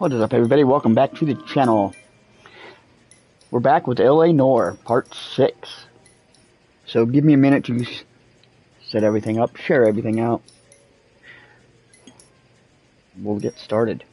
What is up, everybody? Welcome back to the channel. We're back with LA Noire, part 6. So give me a minute to set everything up, share everything out. We'll get started.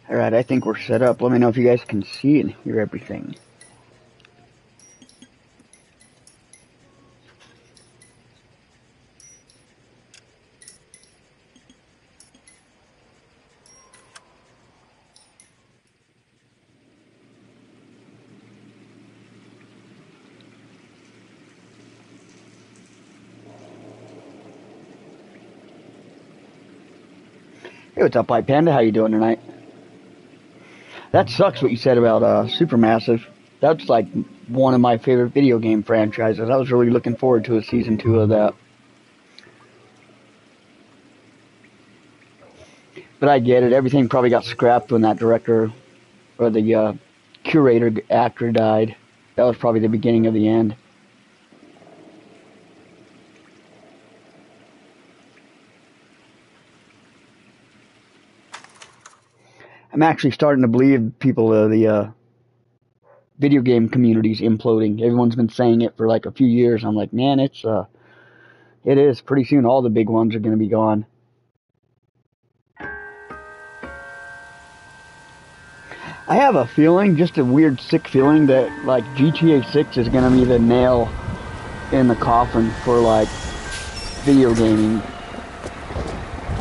Alright, I think we're set up. Let me know if you guys can see and hear everything. Hey, what's up, White Panda? How you doing tonight? That sucks what you said about Supermassive. That's like one of my favorite video game franchises. I was really looking forward to a season 2 of that. But I get it. Everything probably got scrapped when that director or the curator actor died. That was probably the beginning of the end. I'm actually starting to believe people, the video game community's imploding. Everyone's been saying it for like a few years. I'm like, man, it is. Pretty soon all the big ones are going to be gone. I have a feeling, just a weird sick feeling, that like GTA 6 is going to be the nail in the coffin for like video gaming.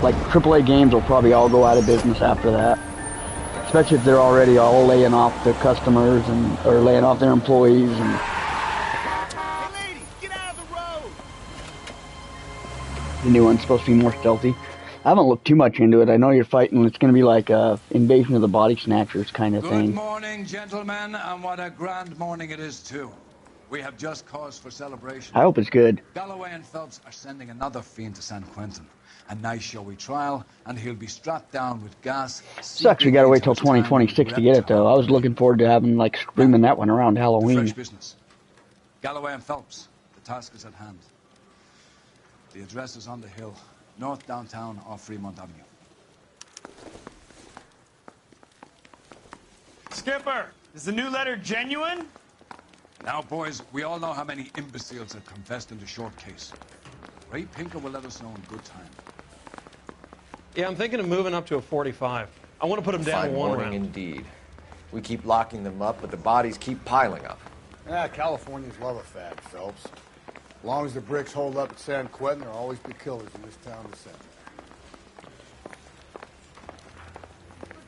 Like AAA games will probably all go out of business after that. Especially if they're already all laying off their customers or laying off their employees. Hey ladies, get out of the road! The new one's supposed to be more stealthy. I haven't looked too much into it. I know you're fighting. It's going to be like Invasion of the Body Snatchers kind of thing. Good morning, gentlemen, and what a grand morning it is too. We have just cause for celebration. I hope it's good. Galloway and Phelps are sending another fiend to San Quentin. A nice showy trial, and he'll be strapped down with gas. Sucks we gotta wait till 2026 to get it, though. I was looking forward to having, like, screaming that one around Halloween. Fresh business. Galloway and Phelps, the task is at hand. The address is on the hill, north downtown off Fremont Avenue. Skipper, is the new letter genuine? Now, boys, we all know how many imbeciles have confessed in the short case. Ray Pinker will let us know in good time. Yeah, I'm thinking of moving up to a 45. I want to put them down Fine one morning round. indeed. We keep locking them up, but the bodies keep piling up. Yeah, Californians love a fad, Phelps. As long as the bricks hold up at San Quentin, there'll always be killers in this town to send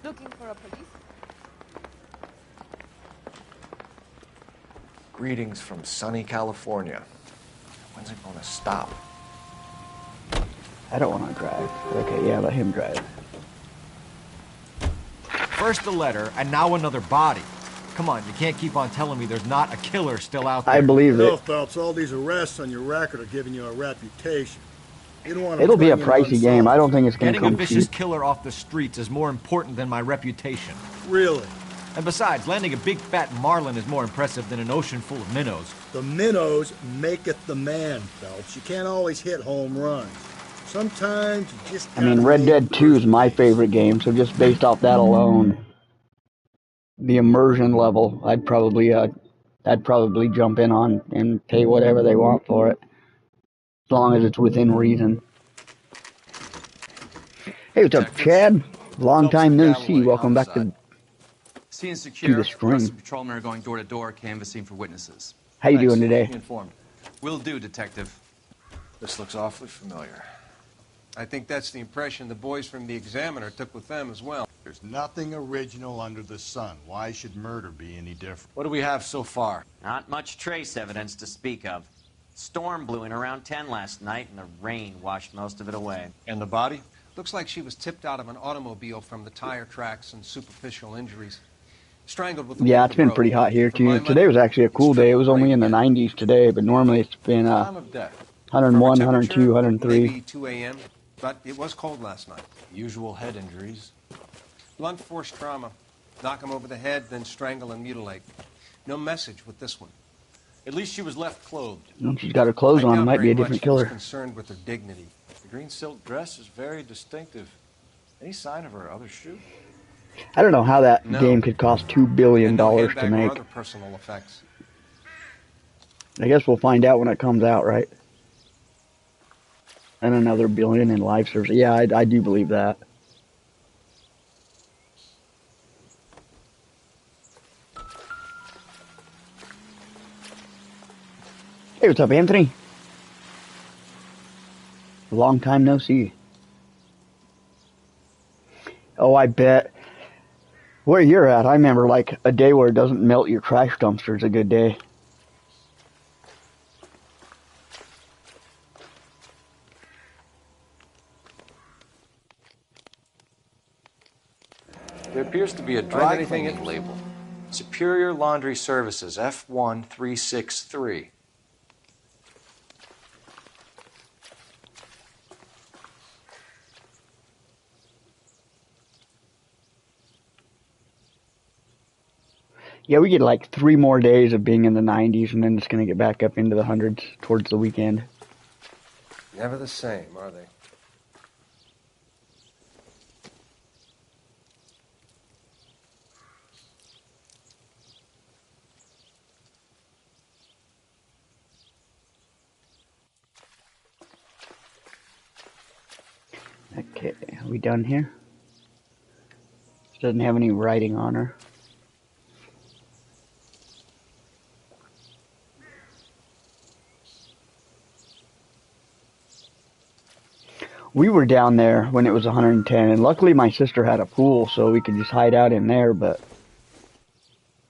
there. Looking for a police? Greetings from sunny California. When's it gonna stop? I don't want to drive. Okay, yeah, let him drive. First a letter, and now another body. Come on, you can't keep on telling me there's not a killer still out there. I believe No, it. Phelps, all these arrests on your record are giving you a reputation. You don't want to It'll be a bring in pricey game. I don't think it's going to Getting a come vicious cheap. killer off the streets is more important than my reputation. Really? And besides, landing a big fat marlin is more impressive than an ocean full of minnows. The minnows maketh the man, Phelps. You can't always hit home runs. Sometimes you just I mean, gotta Red make Dead 2 is my first favorite game, so just based off that alone, the immersion level, I'd probably jump in on and pay whatever they want for it, as long as it's within reason. Hey, what's up, Chad? Long time no see. Welcome back to Scene the secure. stream. Rest of the patrolmen are going door to door, canvassing for witnesses. How you Thanks. doing today? Keep me informed. Will do, detective. This looks awfully familiar. I think that's the impression the boys from the Examiner took with them as well. There's nothing original under the sun. Why should murder be any different? What do we have so far? Not much trace evidence to speak of. Storm blew in around 10 last night, and the rain washed most of it away. And the body? Looks like she was tipped out of an automobile from the tire tracks and superficial injuries. Strangled with the Yeah, wood it's been rope. pretty hot here For my too. Today money, was actually a cool day. It was only in the 90s today, but normally it's been Time of death. 101, Temperature, 102, 103. Maybe 2 a.m., but it was cold last night. Usual head injuries. Blunt force trauma. Knock him over the head, then strangle and mutilate. No message with this one. At least she was left clothed. She's got her clothes I on. It doubt might be very a much different he was killer. concerned with her dignity. The green silk dress is very distinctive. Any sign of her other shoe? I don't know how that No. game could cost $2 billion And no to handbag or make. other personal effects. I guess we'll find out when it comes out, right? And another billion in live service. Yeah, I do believe that. Hey, what's up, Anthony? Long time no see. Oh, I bet. Where you're at, I remember like a day where it doesn't melt your trash dumpster is a good day. There appears to be a Find dry anything cleaning label. Superior Laundry Services, F1363. Yeah, we get like 3 more days of being in the 90s, and then it's going to get back up into the hundreds towards the weekend. Never the same, are they? Okay, are we done here? This doesn't have any writing on her. We were down there when it was 110, and luckily my sister had a pool, so we could just hide out in there, but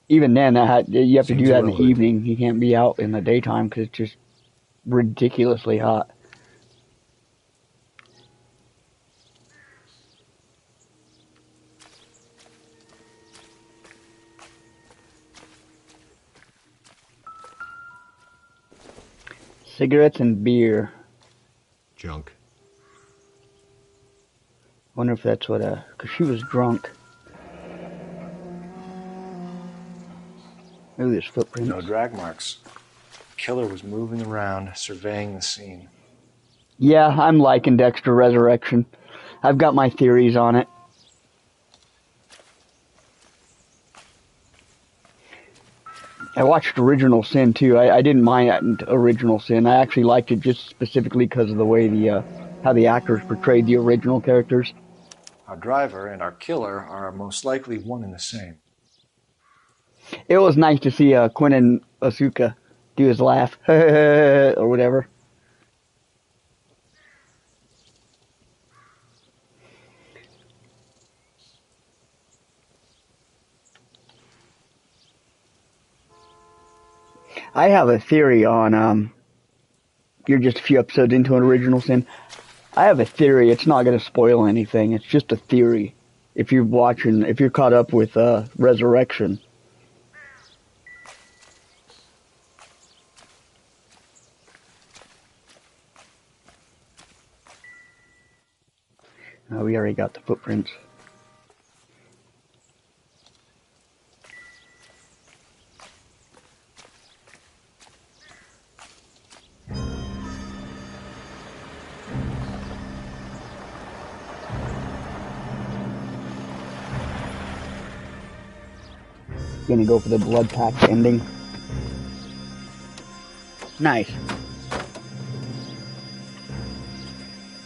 even then, you have to do that in the evening. You can't be out in the daytime because it's just ridiculously hot. Cigarettes and beer. Junk. Wonder if that's what, cause she was drunk. Ooh, there's footprints. No drag marks. Killer was moving around, surveying the scene. Yeah, I'm liking Dexter Resurrection. I've got my theories on it. I watched Original Sin too. I didn't mind Original Sin. I actually liked it just specifically because of the way how the actors portrayed the original characters. Our driver and our killer are most likely one and the same. It was nice to see Quentin Asuka do his laugh or whatever. I have a theory on, you're just a few episodes into an Original Sin. I have a theory. It's not going to spoil anything. It's just a theory. If you're caught up with Resurrection. We already got the footprints. Gonna go for the blood-packed ending. Nice.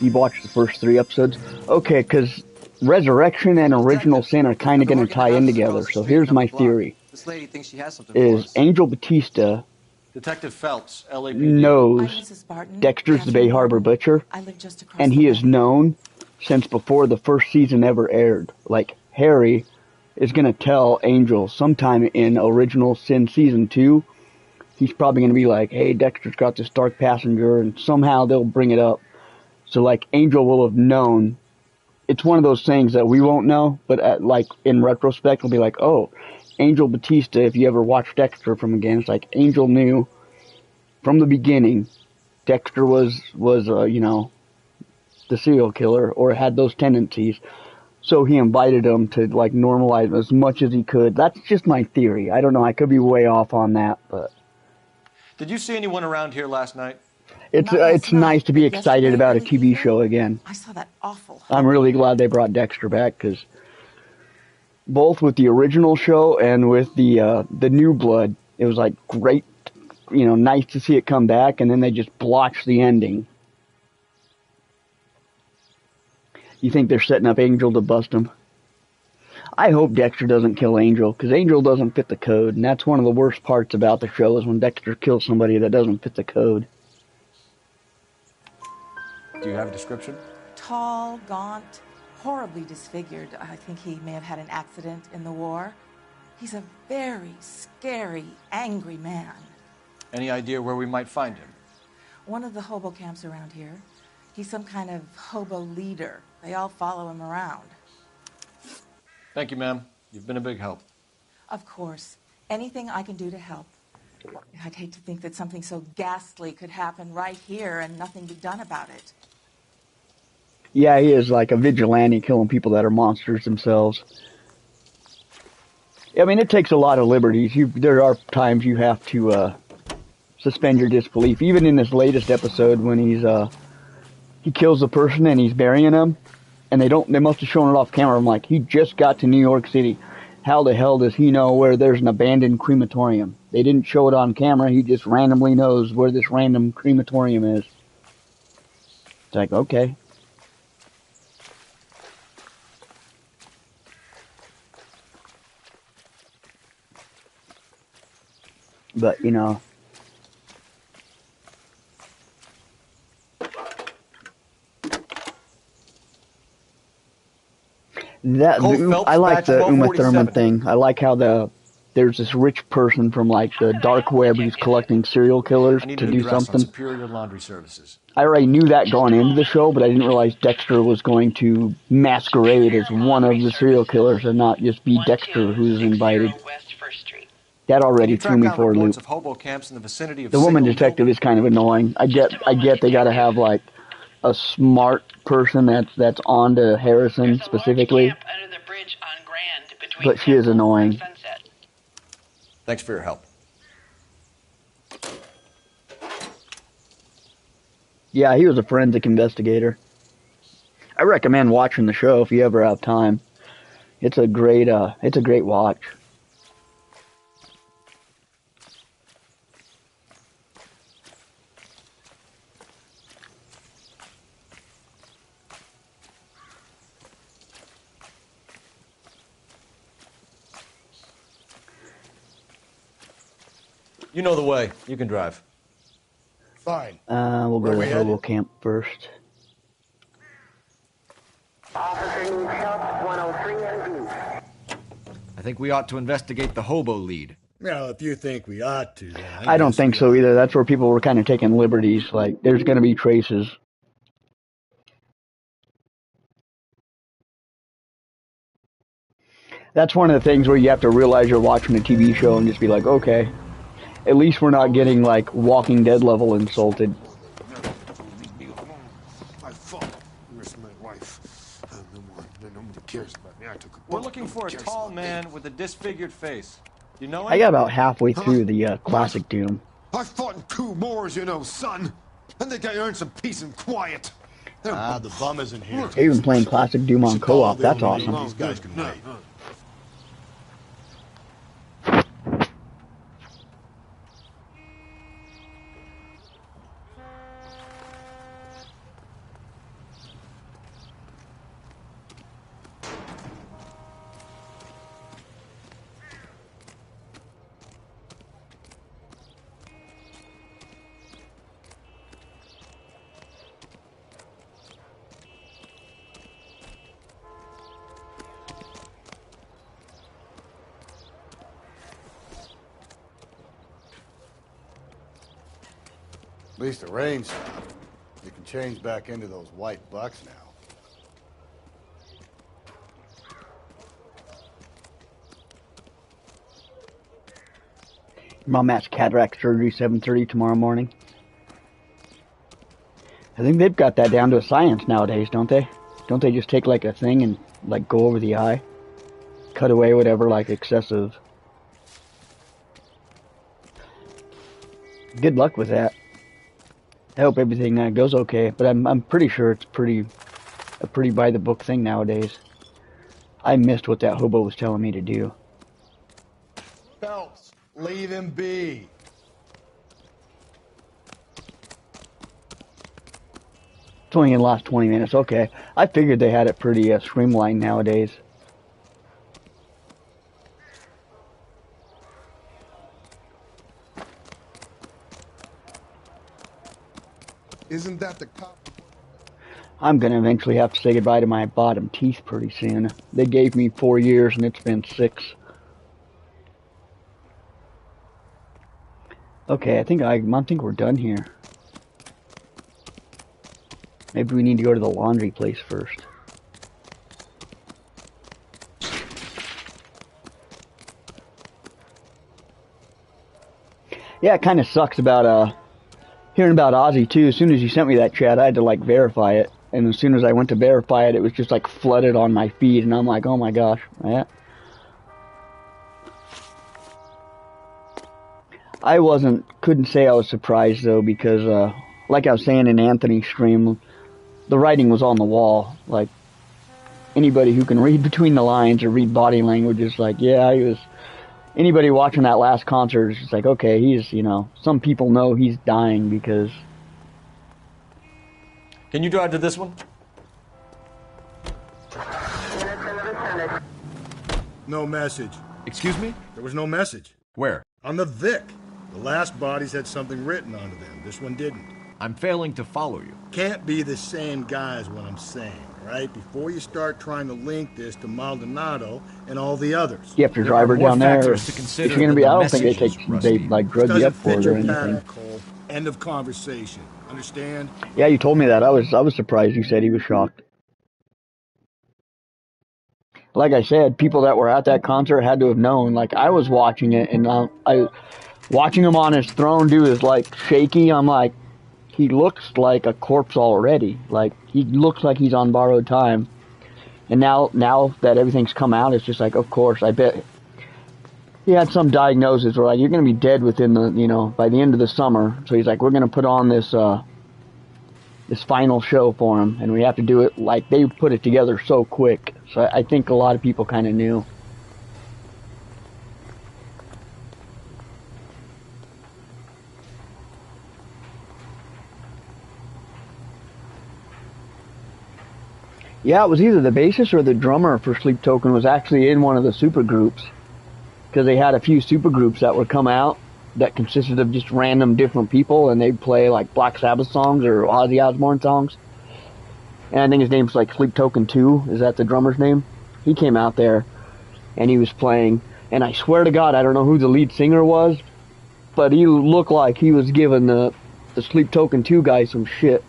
You watched the first 3 episodes? Okay, because Resurrection and Original Sin are kind of going to tie in together. So here's my theory. This lady thinks she has something for Is us. Angel Batista Detective Phelps, LAPD. knows Dexter's the Bay Harbor Butcher, and he is known since before the first season ever aired. Like, Harry is going to tell Angel sometime in Original Sin Season 2, he's probably going to be like, hey, Dexter's got this dark passenger, and somehow they'll bring it up. So, like, Angel will have known. It's one of those things that we won't know, but like, in retrospect, we'll be like, oh, Angel Batista, if you ever watch Dexter from again, it's like Angel knew from the beginning Dexter was you know, the serial killer, or had those tendencies. So he invited him to, like, normalize as much as he could. That's just my theory. I don't know. I could be way off on that, but... Did you see anyone around here last night? It's nice to be excited about a TV show again. I saw that awful. I'm really glad they brought Dexter back, because both with the original show and with the New Blood, it was like great, you know, nice to see it come back, and then they just blotched the ending. You think they're setting up Angel to bust him? I hope Dexter doesn't kill Angel, because Angel doesn't fit the code, and that's one of the worst parts about the show, is when Dexter kills somebody that doesn't fit the code. Do you have a description? Tall, gaunt, horribly disfigured. I think he may have had an accident in the war. He's a very scary, angry man. Any idea where we might find him? One of the hobo camps around here. He's some kind of hobo leader. They all follow him around. Thank you, ma'am. You've been a big help. Of course. Anything I can do to help. I'd hate to think that something so ghastly could happen right here and nothing be done about it. Yeah, he is like a vigilante killing people that are monsters themselves. I mean, it takes a lot of liberties. There are times you have to suspend your disbelief. Even in this latest episode, when he kills the person and he's burying them, and they must have shown it off camera. I'm like, he just got to New York City. How the hell does he know where there's an abandoned crematorium? They didn't show it on camera. He just randomly knows where this random crematorium is. It's like, okay. But, you know, I like the Uma Thurman thing. I like how there's this rich person from, like, the dark web who's collecting serial killers to do something. Superior Laundry Services. I already knew that going into the show, but I didn't realize Dexter was going to masquerade as one of the serial killers and not just be Dexter who's invited. That already threw me for a loop. Of hobo camps in the vicinity of the woman detective is kind of annoying. I get they got to have, like, a smart person that's on to Harrison specifically. But she is annoying. Thanks for your help. Yeah, he was a forensic investigator. I recommend watching the show if you ever have time. It's a great watch. You know the way. You can drive. Fine. We'll go to the hobo camp first. I think we ought to investigate the hobo lead. Well, if you think we ought to, then I don't think so either. That's where people were kind of taking liberties. Like, there's going to be traces. That's one of the things where you have to realize you're watching a TV show and just be like, okay, at least we're not getting, like, Walking Dead level insulted. I fought. Where's my wife? Nobody cares about me. I took a We're looking for a tall man with a disfigured face. You know him? I got about halfway through the classic Doom. I fought in 2 wars, you know, son. I think I earned some peace and quiet. The bum isn't here. They're even playing classic Doom on co-op. That's awesome. These guys can wait. At least the rain stopped. You can change back into those white bucks now. Mom has cataract surgery 7:30 tomorrow morning. I think they've got that down to a science nowadays, don't they? Don't they just take like a thing and like go over the eye? Cut away whatever like excessive. Good luck with that. I hope everything goes okay, but I'm pretty sure it's a pretty by the book thing nowadays. I missed what that hobo was telling me to do. Phelps, leave him be. It's only in the last 20 minutes. Okay, I figured they had it pretty streamlined nowadays. Isn't that the cop? I'm gonna eventually have to say goodbye to my bottom teeth pretty soon. They gave me 4 years and it's been 6. Okay, I think we're done here. Maybe we need to go to the laundry place first. Yeah, it kind of sucks about hearing about Ozzy too. As soon as you sent me that chat, I had to like verify it, and as soon as I went to verify it, it was just like flooded on my feed, and I'm like, oh my gosh, yeah. Couldn't say I was surprised though, because like I was saying in Anthony's stream, the writing was on the wall. Like anybody who can read between the lines or read body language is like, yeah, he was. Anybody watching that last concert is just like, okay, he's, you know, some people know he's dying because. Can you drive to this one? No message. Excuse me? There was no message. Where? On the Vic. The last bodies had something written onto them. This one didn't. I'm failing to follow you. Can't be the same guy is what I'm saying, right? Before you start trying to link this to Maldonado and all the others. You have to drive her down there. If you're gonna be, I don't think they like drug you up for it or anything. Cole. End of conversation. Understand? Yeah, you told me that. I was surprised. You said he was shocked. Like I said, people that were at that concert had to have known. Like I was watching it, and watching him on his throne do his like shaky. I'm like, he looks like a corpse already. Like he looks like he's on borrowed time. And now that everything's come out, it's just like, of course, I bet he had some diagnosis where like you're gonna be dead within the, you know, by the end of the summer. So he's like, we're gonna put on this this final show for him, and we have to do it like they put it together so quick. So I think a lot of people kind of knew. Yeah, it was either the bassist or the drummer for Sleep Token was actually in one of the supergroups, because they had a few supergroups that would come out that consisted of just random different people, and they'd play like Black Sabbath songs or Ozzy Osbourne songs. And I think his name's like Sleep Token 2. Is that the drummer's name? He came out there and he was playing, and I swear to God, I don't know who the lead singer was, but he looked like he was giving the Sleep Token 2 guy some shit.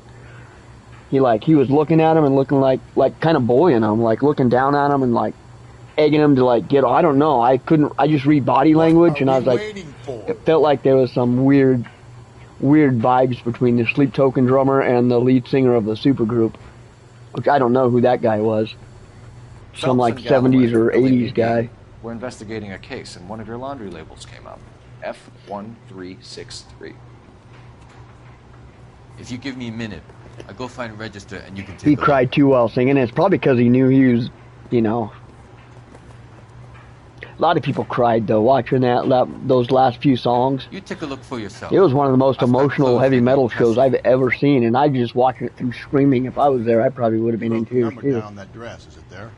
He was looking at him and looking like kind of bullying him, like looking down at him and like egging him to like get. I don't know. I just read body language, and I was like, it felt like there was some weird vibes between the Sleep Token drummer and the lead singer of the supergroup, which I don't know who that guy was. Some like 70s or 80s guy. We're investigating a case, and one of your laundry labels came up. F1363. If you give me a minute, I'll go find a register and you can take He cried too while singing. It's probably because he knew he was, you know. A lot of people cried though watching those last few songs. You take a look for yourself. It was one of the most emotional heavy metal shows I've ever seen, and I just watching it through screaming. If I was there, I probably would have been in tears too. Down that dress, is it there?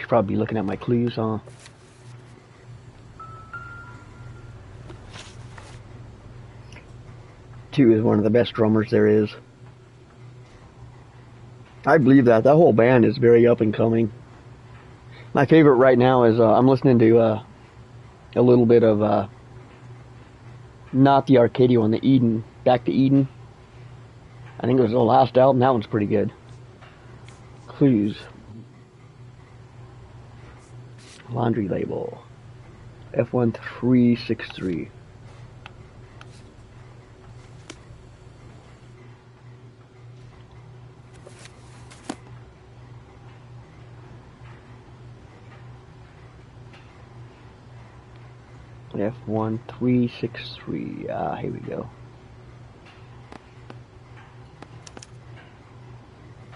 Should probably be looking at my clues, huh? Two is one of the best drummers there is. I believe that. That whole band is very up and coming. My favorite right now is I'm listening to a little bit of not the Arcadia one, the Eden, Back to Eden. I think it was the last album. That one's pretty good. Clues. Laundry label. F1363. F1363. Ah, here we go.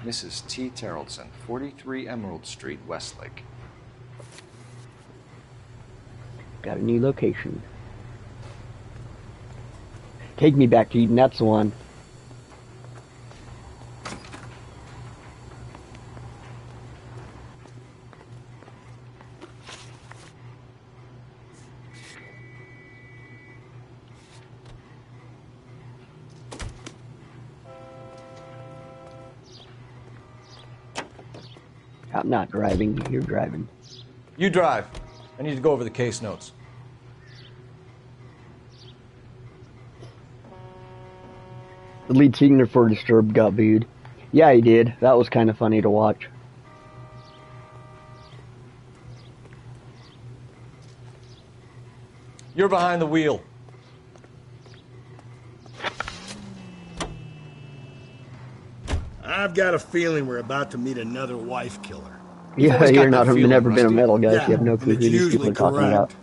Mrs. T. Terrellson, 43 Emerald Street, Westlake. Got a new location. Take Me Back to Eden, that's the one. I'm not driving, you're driving. You drive. I need to go over the case notes. The lead singer for Disturbed got booed. Yeah, he did. That was kind of funny to watch. You're behind the wheel. I've got a feeling we're about to meet another wife killer. Yeah, you're not never been a metal guy, so you have no clue and who it's these people usually are talking about.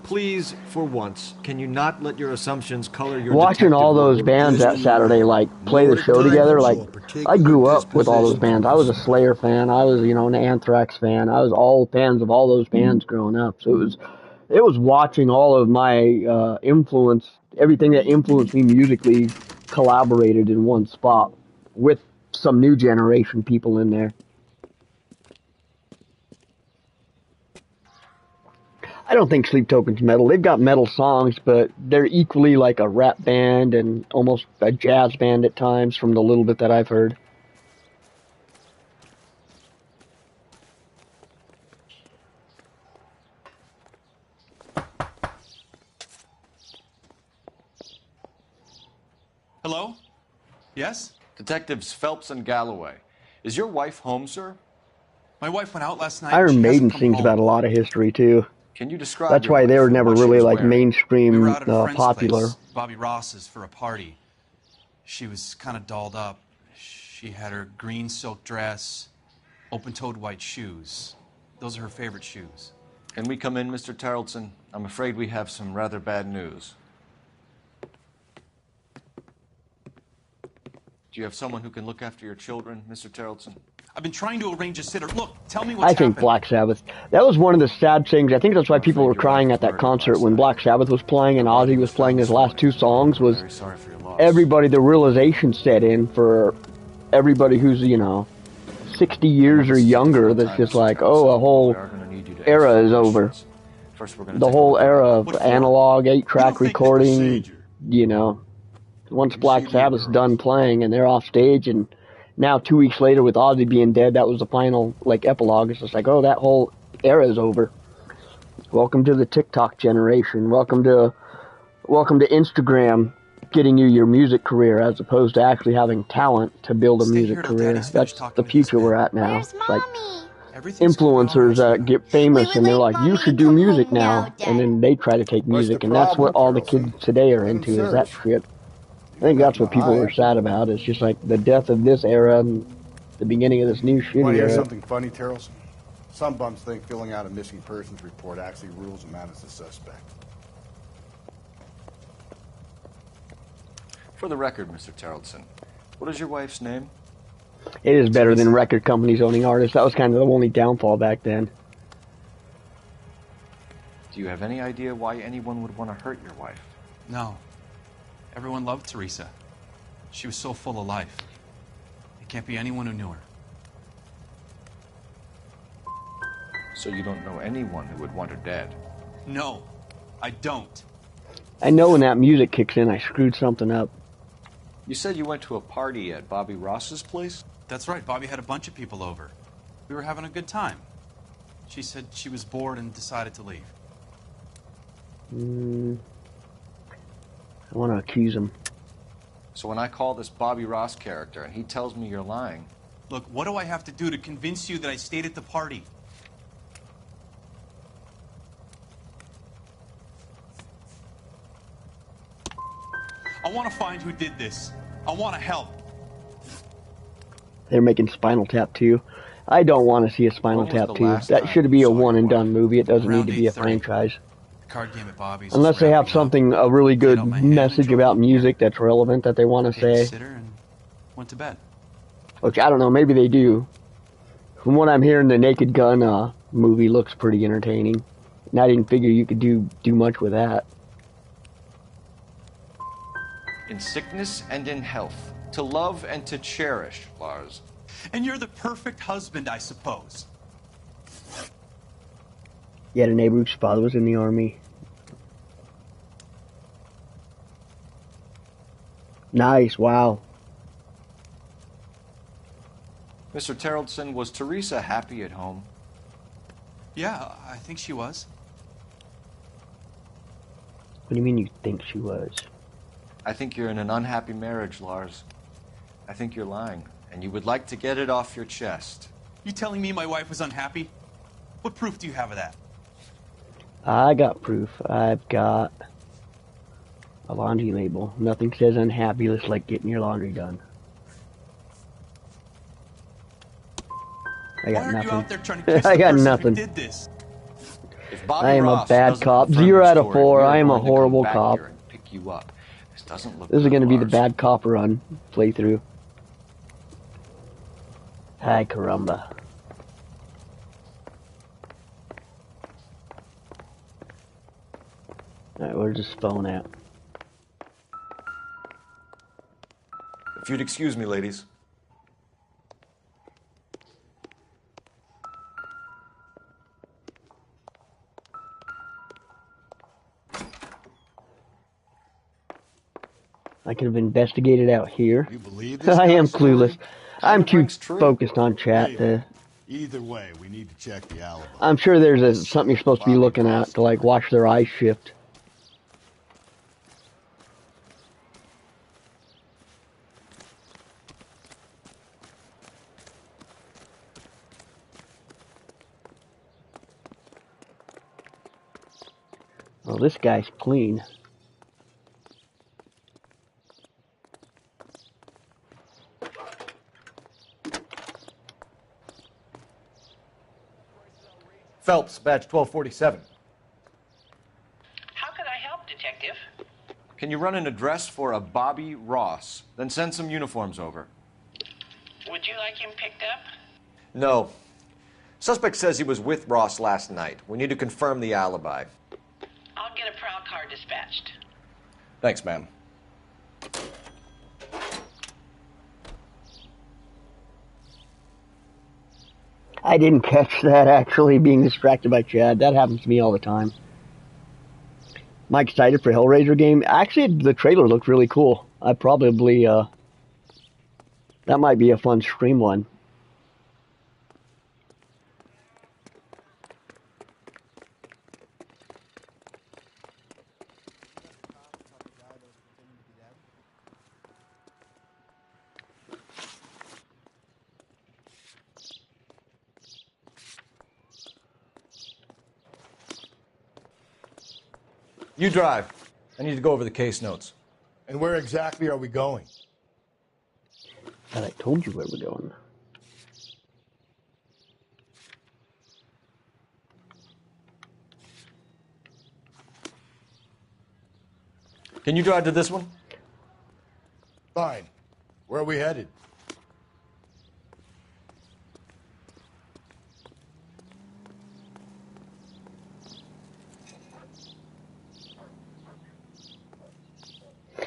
Please, for once, can you not let your assumptions color your Watching detective all those work? bands that Saturday, like, play the show together, like, I grew up with all those bands. I was a Slayer fan. I was, an Anthrax fan. I was all fans of all those bands growing up. So it was watching all of my influence, everything that influenced me musically, collaborated in one spot with some new generation people in there. I don't think Sleep Token's metal. They've got metal songs, but they're equally like a rap band and almost a jazz band at times from the little bit that I've heard. Hello? Yes? Detectives Phelps and Galloway. Is your wife home, sir? My wife went out last night. Iron She Maiden hasn't come sings home. about a lot of history too. Can you describe That's your why they wife were and never what she really was like wearing? mainstream We were out at a friend's popular. place, Bobby Ross's, for a party. She was kind of dolled up. She had her green silk dress, open-toed white shoes. Those are her favorite shoes. Can we come in, Mr. Terrellson? I'm afraid we have some rather bad news. Do you have someone who can look after your children, Mr. Terrellson? I've been trying to arrange a sitter. Look, tell me what's I think happened. Black Sabbath. That was one of the sad things. I think that's why people were crying at that concert when Black Sabbath was playing and Ozzy was playing his last two songs. Was Very sorry for your loss. everybody, the realization set in for everybody who's 60 years or younger. That's just like, oh, a whole era is over. First, we're gonna The take a whole look at era it. of analog 8-track recording. Once Black Sabbath's done playing and they're off stage, and now 2 weeks later with Ozzy being dead, that was the final epilogue. It's just like, oh, that whole era is over. Welcome to the TikTok generation. Welcome to Instagram getting you your music career as opposed to actually having talent to build a music career. That's the future we're at now. It's like influencers that get famous and they're like, you should do music now, and then they try to take music, and that's what all the kids today are into, is that shit. I think that's what people are sad about. It's just like the death of this era and the beginning of this new Want to shitty hear era. something funny, Terrellson? Some bums think filling out a missing persons report actually rules them out as a suspect. For the record, Mr. Terrellson, what is your wife's name? It is better than record companies owning artists. That was kind of the only downfall back then. Do you have any idea why anyone would want to hurt your wife? No. Everyone loved Teresa. She was so full of life. It can't be anyone who knew her. So you don't know anyone who would want her dead? No, I don't. I know when that music kicks in, I screwed something up. You said you went to a party at Bobby Ross's place? That's right, Bobby had a bunch of people over. We were having a good time. She said she was bored and decided to leave. I want to accuse him. So when I call this Bobby Ross character and he tells me you're lying... Look, what do I have to do to convince you that I stayed at the party? I want to find who did this. I want to help. They're making Spinal Tap 2. I don't want to see a Spinal Tap 2. That should be a one-and-done movie. It doesn't need to be a franchise. Card game at Bobby's. Unless they have something, a really good message about music that's relevant that they want to say. And went to bed. Which, I don't know, maybe they do. From what I'm hearing, the Naked Gun movie looks pretty entertaining. And I didn't figure you could do much with that. In sickness and in health. To love and to cherish, Lars. And you're the perfect husband, I suppose. You had a neighbor whose father was in the army. Nice, wow. Mr. Terrellson, was Teresa happy at home? Yeah, I think she was. What do you mean you think she was? I think you're in an unhappy marriage, Lars. I think you're lying, and you would like to get it off your chest. You telling me my wife was unhappy? What proof do you have of that? I got proof. I've got a laundry label. Nothing says unhappy, just like getting your laundry done. I got nothing. You out there trying to kiss I the got person nothing. Who did this? If Bobby I am Ross a bad doesn't cop. confirm 0 the out of story, 4. we're I am a going to come horrible back cop. here and pick you up. This doesn't look This is good, going to be the Lars. bad cop run playthrough. Hi, caramba. Alright, where's this phone at? If you'd excuse me, ladies. I could have investigated out here. You believe this I am guy's story? clueless. I'm too rings true. focused on chat to... Either way, we need to check the alibi. I'm sure there's something you're supposed to be looking at to, like, watch their eyes shift. Well, this guy's clean. Phelps, badge 1247. How can I help, Detective? Can you run an address for a Bobby Ross? Then send some uniforms over. Would you like him picked up? No. Suspect says he was with Ross last night. We need to confirm the alibi. I'll get a prowl car dispatched. Thanks, ma'am. I didn't catch that, actually, being distracted by Chad. That happens to me all the time. Am I excited for Hellraiser game? Actually, the trailer looked really cool. I probably, that might be a fun stream one. You drive. I need to go over the case notes. And where exactly are we going? But I told you where we're going. Can you drive to this one? Fine. Where are we headed?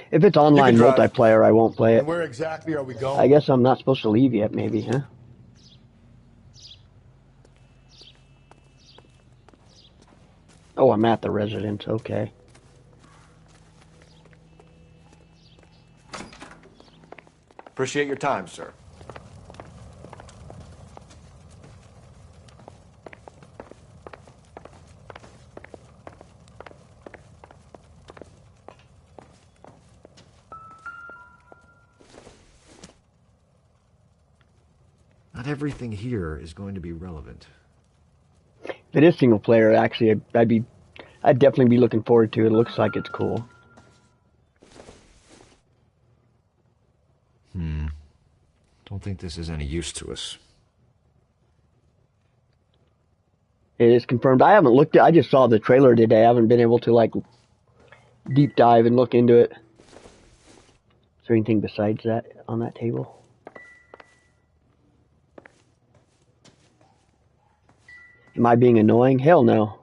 If it's online multiplayer, I won't play it. And where exactly are we going? I guess I'm not supposed to leave yet, maybe, huh? Oh, I'm at the residence. Okay. Appreciate your time, sir. Not everything here is going to be relevant. If it is single player, actually, I'd definitely be looking forward to it. It looks like it's cool. Don't think this is any use to us. It is confirmed. I haven't looked at. I just saw the trailer today. I haven't been able to like deep dive and look into it. Is there anything besides that on that table? Am I being annoying? Hell no.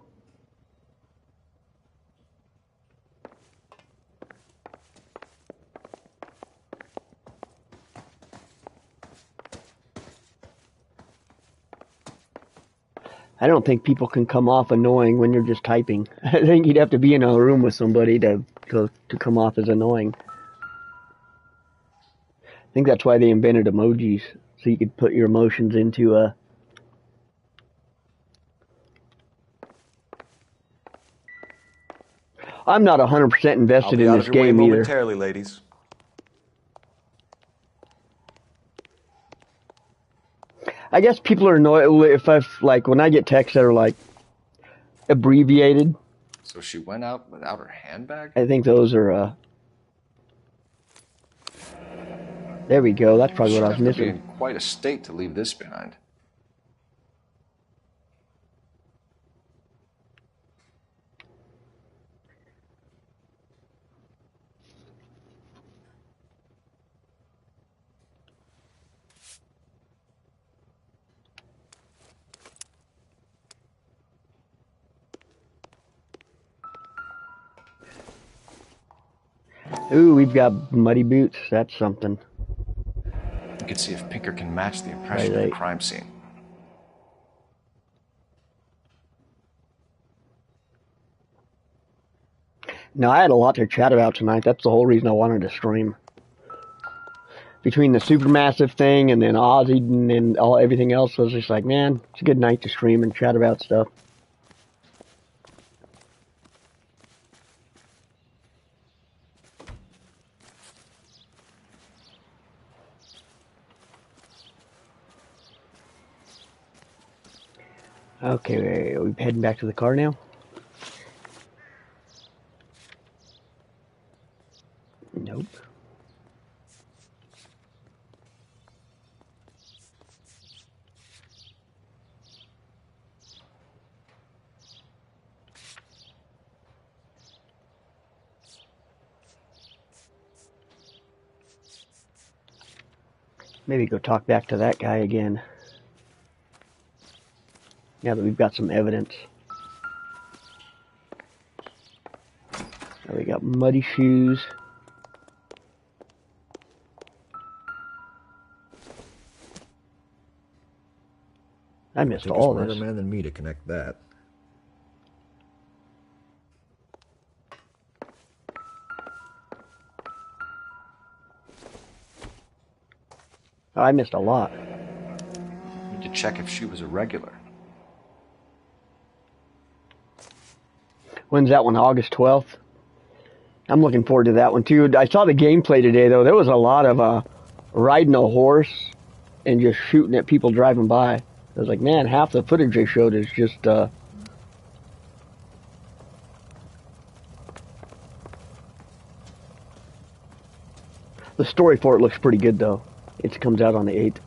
I don't think people can come off annoying when you're just typing. I think you'd have to be in a room with somebody to come off as annoying. I think that's why they invented emojis, so you could put your emotions into a... I'm not 100% invested in this game either. Momentarily, ladies. I guess people are annoyed if when I get texts that are like abbreviated. So she went out without her handbag? I think those are, there we go. That's probably what I was She'd have to be missing. in quite a state to leave this behind. Ooh, we've got muddy boots. That's something. You can see if Pinker can match the impression of the crime scene. No, I had a lot to chat about tonight. That's the whole reason I wanted to stream. Between the Supermassive thing and then Ozzy and then everything else, I was just like, man, it's a good night to stream and chat about stuff. Okay, are we heading back to the car now? Nope. Maybe go talk back to that guy again. Now that we've got some evidence. Now we got muddy shoes. I missed all this. Smarter man than me to connect that. I missed a lot. Need to check if she was a regular. When's that one? August 12th? I'm looking forward to that one too. I saw the gameplay today though. There was a lot of riding a horse and just shooting at people driving by. I was like, man, half the footage they showed is just the story for it looks pretty good though. It comes out on the 8th.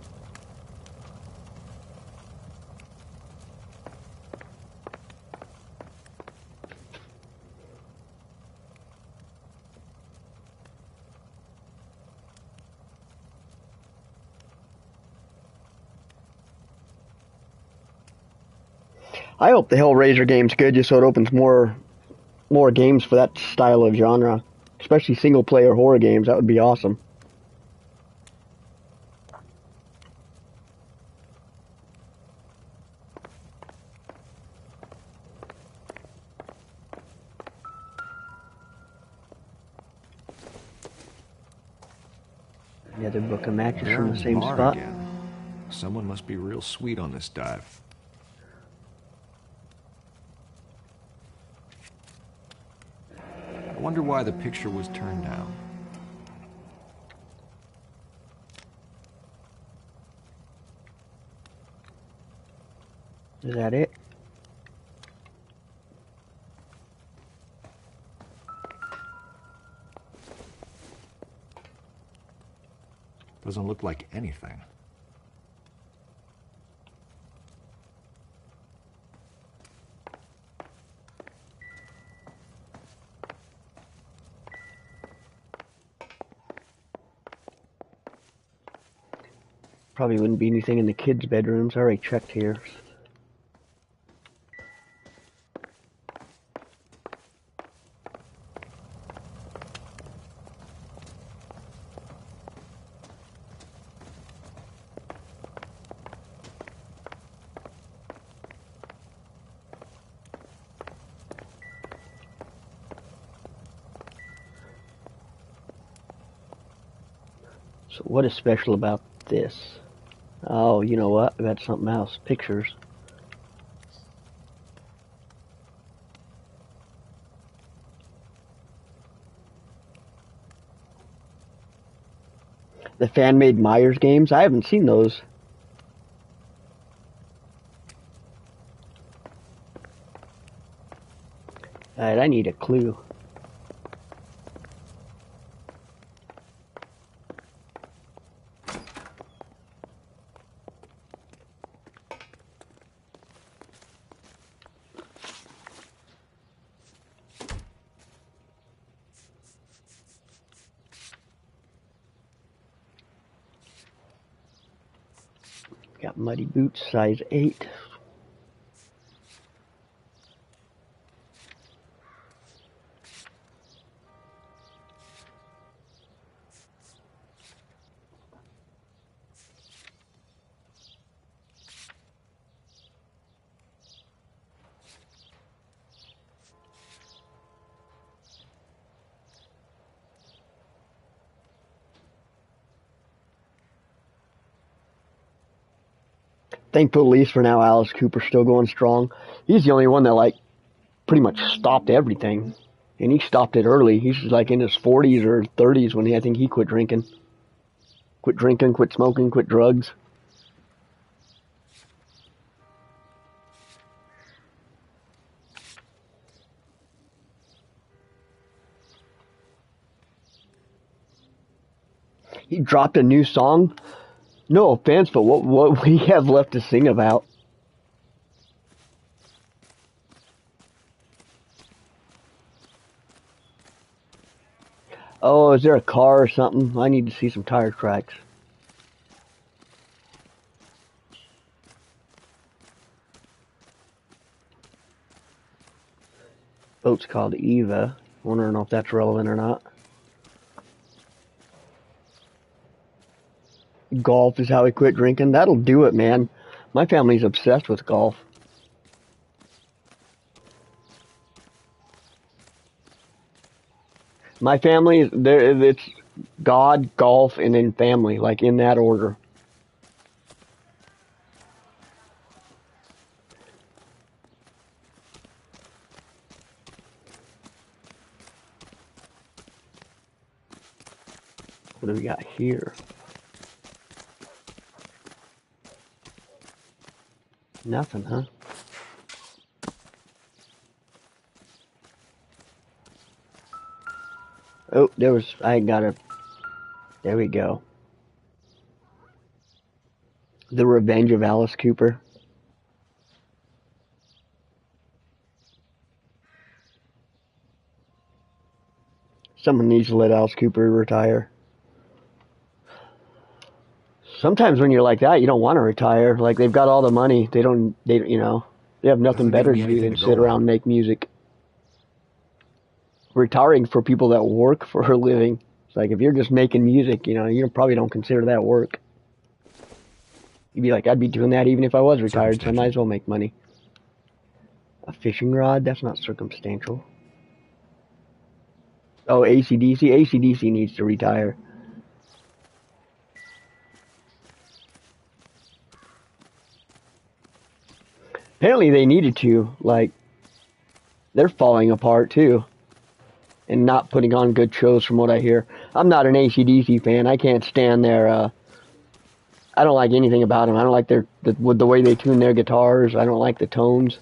I hope the Hellraiser game's good just so it opens more games for that style of genre. Especially single player horror games. That would be awesome. Another book of matches from the Darren's same bar spot. again. Someone must be real sweet on this dive. I wonder why the picture was turned down. Is that it? Doesn't look like anything. Probably wouldn't be anything in the kids' bedrooms. I already checked here. So what is special about this? Oh, you know what? I got something else. Pictures. The fan-made Myers games. I haven't seen those. Alright, I need a clue. Got muddy boots, size 8. Thankfully, at least for now, Alice Cooper's still going strong. He's the only one that, like, pretty much stopped everything. And he stopped it early. He's like in his 40s or 30s when I think he quit drinking. Quit drinking, quit smoking, quit drugs. He dropped a new song. No offense, but what we have left to sing about. Oh, is there a car or something? I need to see some tire tracks. Boat's called Eva. Wondering if that's relevant or not. Golf is how he quit drinking. That'll do it, man. My family's obsessed with golf. My family, it's God, golf, and then family, like in that order. What do we got here? Nothing, huh? Oh, I got a, there we go. The Revenge of Alice Cooper. Someone needs to let Alice Cooper retire. Sometimes when you're like that, you don't want to retire. Like, they've got all the money. They have nothing better to do than sit around and make music. Retiring for people that work for a living. It's like, if you're just making music, you probably don't consider that work. You'd be like, I'd be doing that even if I was retired, so I might as well make money. A fishing rod? That's not circumstantial. Oh, AC/DC? AC/DC needs to retire. Apparently they needed to. Like, they're falling apart too. And not putting on good shows from what I hear. I'm not an AC/DC fan. I can't stand their, I don't like anything about them. I don't like the way they tune their guitars. I don't like the tones.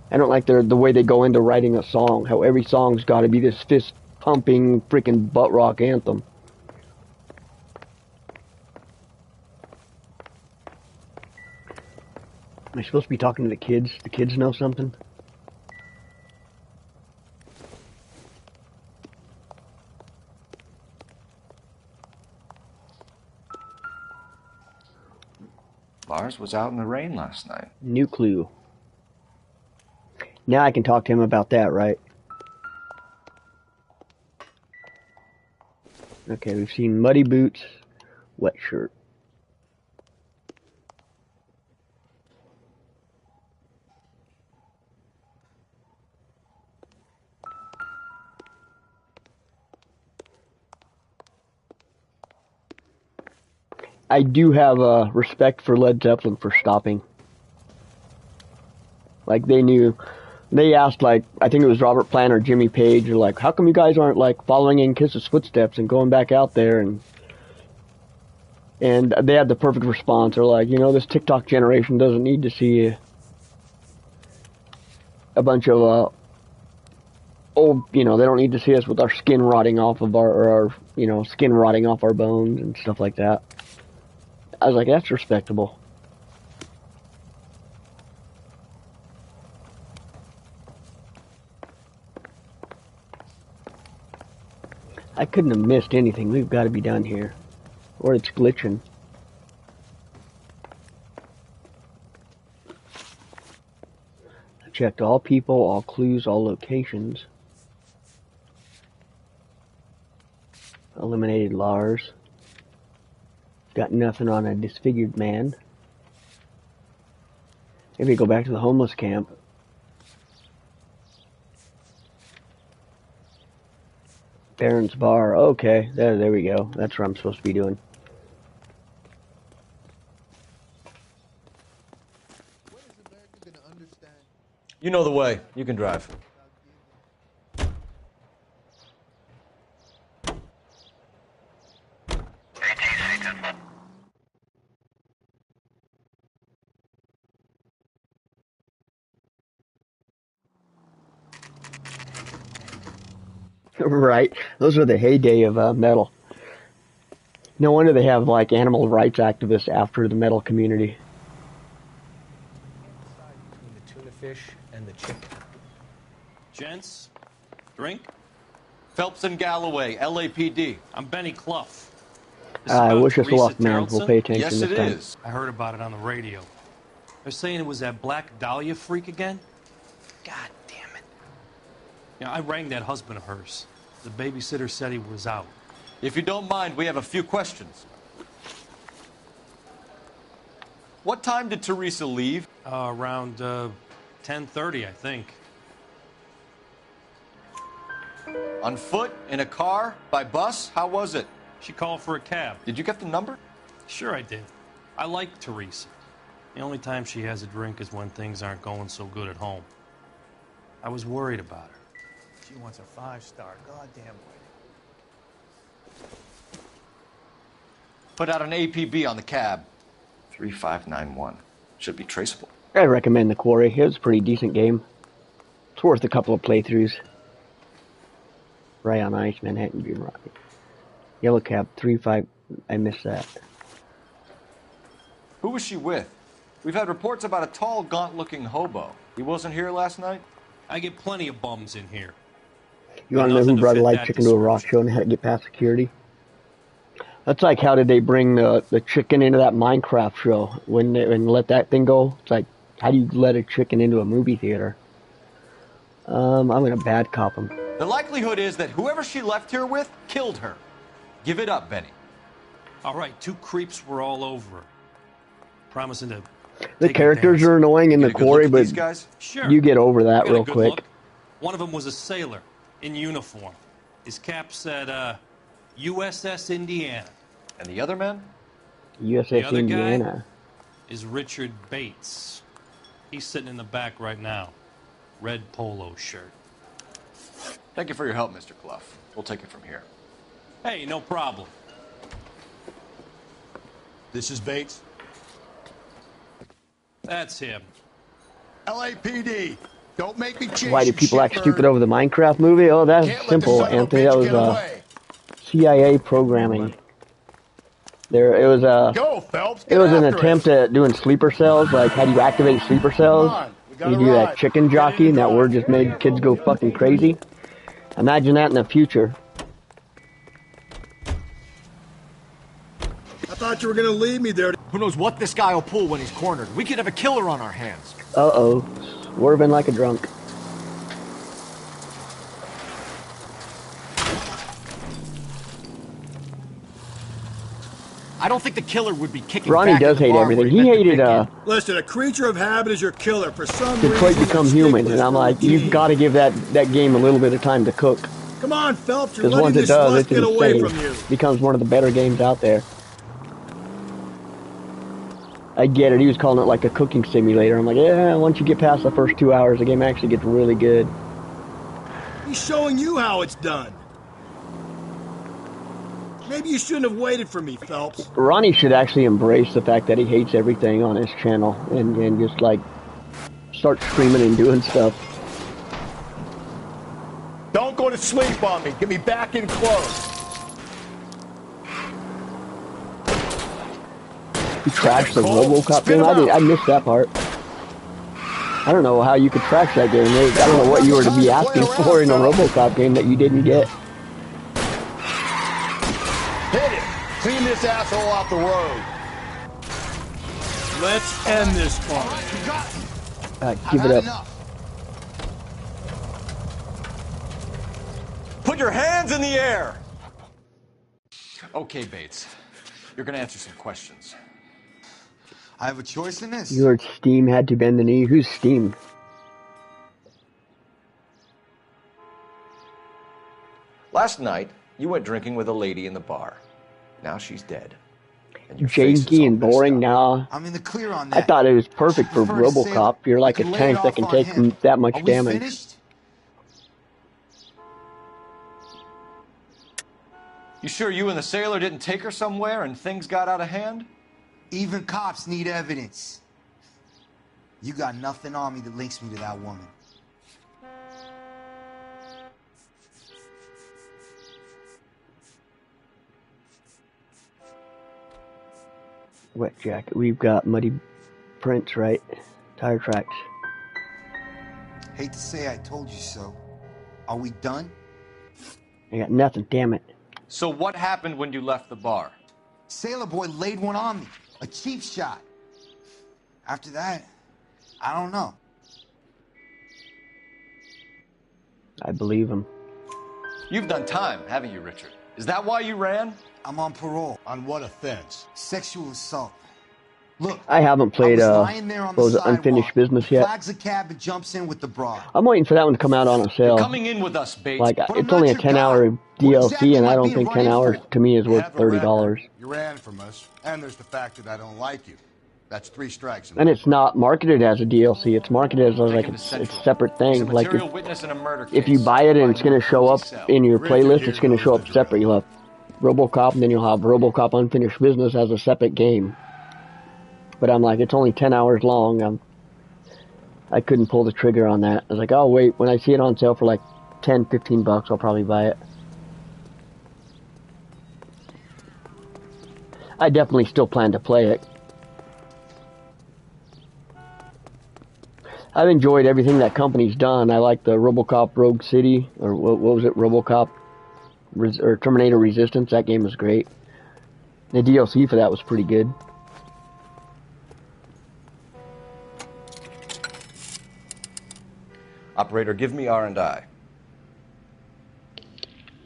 I don't like the way they go into writing a song. How every song's got to be this fist-pumping, freaking butt rock anthem. Am I supposed to be talking to the kids? The kids know something? Lars was out in the rain last night. New clue. Now I can talk to him about that, right? Okay, we've seen muddy boots, wet shirt. I do have respect for Led Zeppelin for stopping. Like, they knew. They asked, like, I think it was Robert Plant or Jimmy Page, or like, how come you guys aren't, like, following in Kiss's footsteps and going back out there? And they had the perfect response. They're like, you know, this TikTok generation doesn't need to see a bunch of old, you know, they don't need to see us with our skin rotting off of our you know, skin rotting off our bones and stuff like that. I was like, that's respectable. I couldn't have missed anything. We've got to be done here. Or it's glitching. I checked all people, all clues, all locations. Eliminated Lars. Got nothing on a disfigured man. Maybe go back to the homeless camp. Baron's Bar. Okay, there we go. That's what I'm supposed to be doing. You know the way. You can drive. Right. Those are the heyday of metal. No wonder they have, like, animal rights activists after the metal community. Between the tuna fish and the chicken. Gents, drink? Phelps and Galloway, LAPD. I'm Benny Clough. I wish us luck, man. We'll pay attention Yes, this it time. is. I heard about it on the radio. They're saying it was that Black Dahlia freak again? God damn it. You know, I rang that husband of hers. The babysitter said he was out. If you don't mind, we have a few questions. What time did Teresa leave? Around 10:30, I think. On foot? In a car? By bus? How was it? She called for a cab. Did you get the number? Sure I did. I like Teresa. The only time she has a drink is when things aren't going so good at home. I was worried about her. She wants a 5-star goddamn wedding. Put out an APB on the cab. 3591. Should be traceable. I recommend The Quarry. It was a pretty decent game. It's worth a couple of playthroughs. Ray on Ice, Manhattan Green Rocket. Yellow Cab 35. I missed that. Who was she with? We've had reports about a tall, gaunt-looking hobo. He wasn't here last night? I get plenty of bums in here. You want to know who brought a live chicken to a rock show and had to get past security? That's like, how did they bring the chicken into that Minecraft show and let that thing go? It's like, how do you let a chicken into a movie theater? I'm gonna bad cop him. The likelihood is that whoever she left here with killed her. Give it up, Benny. All right, 2 creeps were all over her. Promising to The characters are annoying in The Quarry, but Sure. you get over that I got a real good quick. look. One of them was a sailor in uniform. His cap said, USS Indiana. And the other man? The USS other Indiana. guy is Richard Bates. He's sitting in the back right now. Red polo shirt. Thank you for your help, Mr. Clough. We'll take it from here. Hey, no problem. This is Bates. That's him. LAPD. Don't make me chase Why do you, people act shitbird. stupid over the Minecraft movie? Oh, that's Can't let the simple, son of a Anthony. bitch That was get away. CIA programming. It was Go, Phelps. it Get was an after attempt at doing sleeper cells, like how do you activate sleeper cells? You do that chicken jockey, and that word just made kids go fucking crazy. Imagine that in the future. I thought you were gonna leave me there. Who knows what this guy will pull when he's cornered? We could have a killer on our hands. Uh-oh. Swerving like a drunk. I don't think the killer would be kicking Ronnie back does in the hate bar everything. where He met the hated, big kid. Listen, a creature of habit is your killer. For some Detroit reason, Become you're Human, sticklers and I'm for like, you've routine. got to give that game a little bit of time to cook. Come on, Phelps, you're Because letting once it this does, lust it's get away insane. from you. Becomes one of the better games out there. I get it. He was calling it like a cooking simulator. I'm like, yeah, once you get past the first 2 hours, the game actually gets really good. He's showing you how it's done. Maybe you shouldn't have waited for me, Phelps. Ronnie should actually embrace the fact that he hates everything on his channel and just like start screaming and doing stuff. Don't go to sleep on me. Get me back in close. He trashed the RoboCop game. I missed that part. I don't know how you could trash that game. I don't know what you were to be asking for in a RoboCop game that you didn't get. Hit it. Clean this asshole off the road. Let's end this fun. Give it up. Put your hands in the air! Okay, Bates. You're gonna answer some questions. I have a choice in this. You heard Steam had to bend the knee. Who's Steam? Last night, you went drinking with a lady in the bar. Now she's dead. And your face is Janky all and messed boring? up. Nah. I'm in the clear on that. I thought it was perfect for Prefer to say RoboCop. You're like a we can lay tank it that off can on take him. that much Are we damage. finished? You sure you and the sailor didn't take her somewhere and things got out of hand? Even cops need evidence. You got nothing on me that links me to that woman. Wet jacket. We've got muddy prints, right? Tire tracks. Hate to say I told you so. Are we done? I got nothing, damn it. So what happened when you left the bar? Sailor Boy laid one on me. A cheap shot. After that, I don't know. I believe him. You've done time, haven't you, Richard? Is that why you ran? I'm on parole. On what offense? Sexual assault. Look, I haven't played I was lying there on what the was it, sidewalk, Unfinished Business yet. flags a cab and jumps in with the broad. I'm waiting for that one to come out on a sale. Coming in with us, Bates. Like, But I'm it's not only a your 10-hour guy. DLC, What exactly and am I I don't being think run 10 in hours for? to me is You worth have a record. $30. You ran from us, and there's the fact that I don't like you. That's 3 strikes. And it's not marketed as a DLC. It's marketed as like Taken to it's Central. a separate He's thing. a Like material witness in a murder if case. you buy it and it's going to show up in your Richard playlist, here it's going to knows show the up separate. drill. You'll have RoboCop, and then you'll have RoboCop Unfinished Business as a separate game. But I'm like, it's only 10 hours long. I couldn't pull the trigger on that. I was like, oh wait, when I see it on sale for like 10, 15 bucks, I'll probably buy it. I definitely still plan to play it. I've enjoyed everything that company's done. I like the RoboCop Rogue City, or what was it, RoboCop or Terminator Resistance. That game was great. The DLC for that was pretty good. Operator, give me R&I.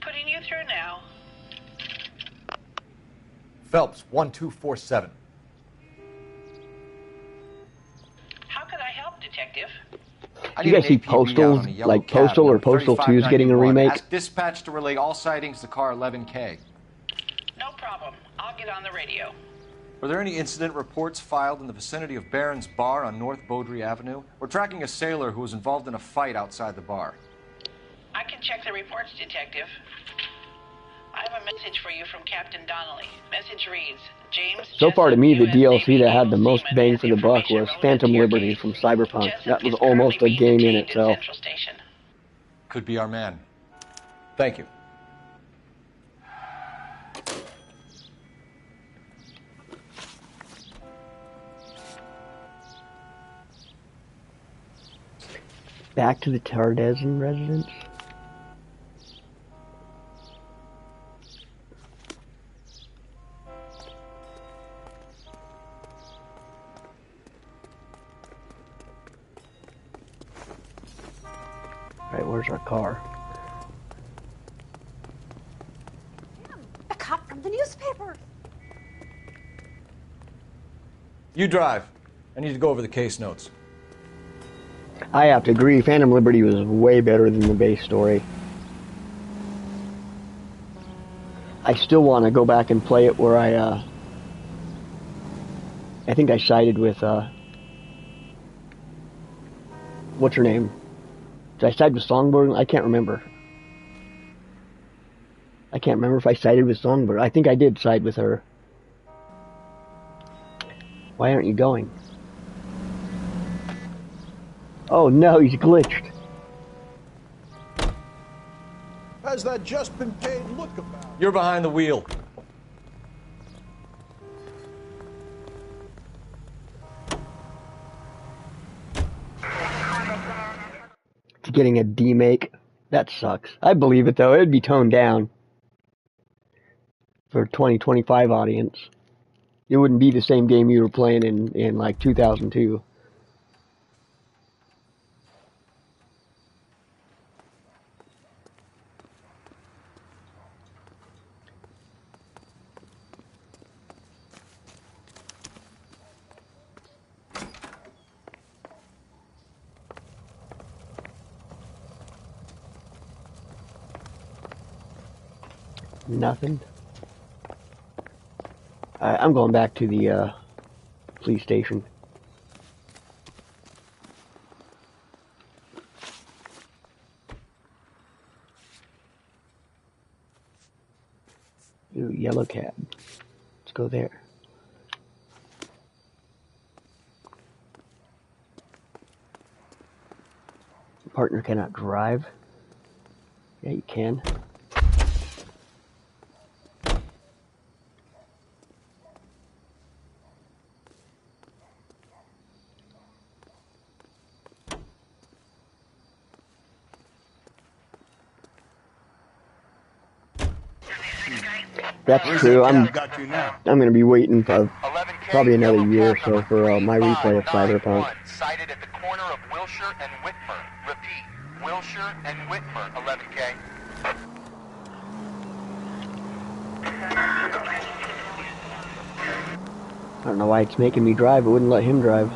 Putting you through now. Phelps, 1247. How could I help, Detective? You guys see Postal, like Postal or Postal 2 is getting a remake? Ask dispatch to relay all sightings to car 11K. No problem. I'll get on the radio. Were there any incident reports filed in the vicinity of Barron's Bar on North Beaudry Avenue? We're tracking a sailor who was involved in a fight outside the bar. I can check the reports, Detective. I have a message for you from Captain Donnelly. Message reads, James... So far to me, the DLC that had the most bang for the buck was Phantom Liberty from Cyberpunk. That was almost a game in itself. Could be our man. Thank you. Back to the Tardesan residence. Right, where's our car? A cop from the newspaper. You drive. I need to go over the case notes. I have to agree, Phantom Liberty was way better than the base story. I still want to go back and play it where I think I sided with, what's her name? Did I side with Songbird? I can't remember. I can't remember if I sided with Songbird. I think I did side with her. Why aren't you going? Oh no, he's glitched. Has that just been paid look about? You're behind the wheel. It's getting a demake. That sucks. I believe it though. It'd be toned down for 2025 audience. It wouldn't be the same game you were playing in like 2002. Nothing. I'm going back to the police station. Ooh, yellow cab. Let's go there. Partner cannot drive. Yeah, you can. That's true. I'm going to be waiting for probably another year or so for my replay of Cyberpunk. Sighted at the corner of Wilshire and Whitmer. Repeat, Wilshire and Whitmer, 11K. I don't know why it's making me drive. It wouldn't let him drive.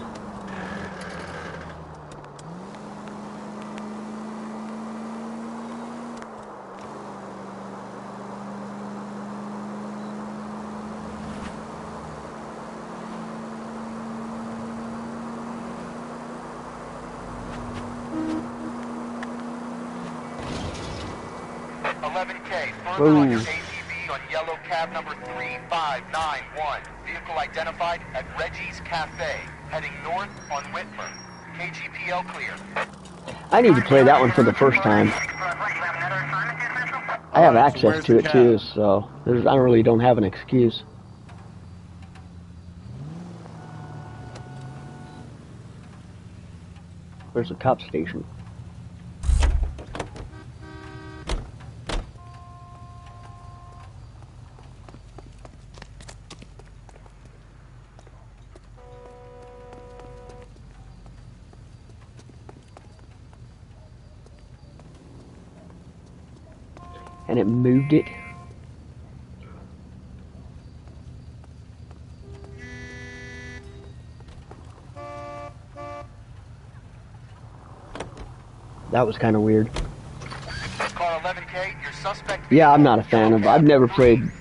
Further on your ATV on yellow cab number 3591. Vehicle identified at Reggie's Cafe, heading north on Whitmer. KGPL clear. I need to play that one for the first time. I have access to it too, so I really don't have an excuse. Where's the cop station? And it moved it. That was kind of weird. Car 11K, your suspect. Yeah, I'm not a fan of. I've never played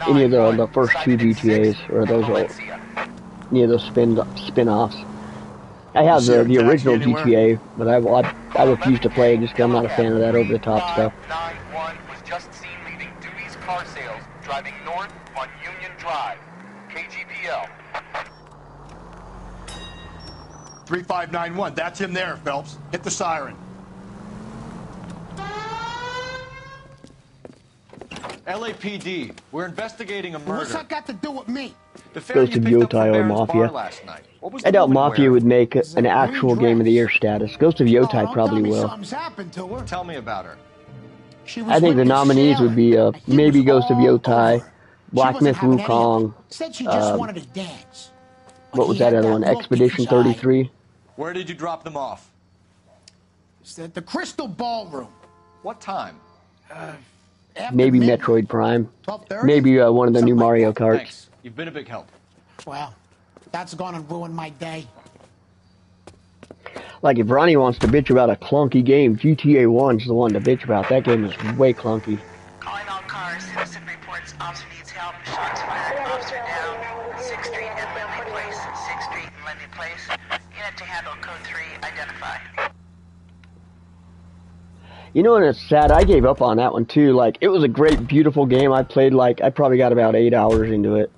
any of the first two GTAs or those any of those spin-offs. I have the original GTA, but I refuse to play it just because I'm not a fan of that over-the-top stuff. 3591 was just seen leaving Dewey's Car Sales, driving north on Union Drive. KGPL. 3591, that's him there, Phelps. Hit the siren. LAPD, we're investigating a murder. What's that got to do with me? The fare Ghost you of picked up from Yotai or Baron's Mafia. Bar last night. What was I the doubt woman Mafia wearing? would make an actual Game of the Year status. Ghost of Yotai don't probably tell me will. something's happened to her. Tell me about her. She was I think with the this nominees sailor. would be He maybe was Ghost of all Yotai, over. She Black wasn't Myth having any of it. Wukong. Said she just wanted to dance. What was that other one? Expedition 33. Where did you drop them off? It's at the Crystal Ballroom. What time? Maybe Metroid Prime. 12:30? Maybe one of the new Mario Karts. Thanks. You've been a big help. Well, that's gone and ruined my day. Like if Ronnie wants to bitch about a clunky game, GTA 1's the one to bitch about. That game is way clunky. Calling all cars. Citizen reports officer needs help. Shots fired. Officer down. 6th Street and Lindy Place. 6th Street and Lindy Place. Unit to handle code 3. Identify. You know, and it's sad, I gave up on that one too. Like, it was a great, beautiful game. I played, like, I probably got about 8 hours into it.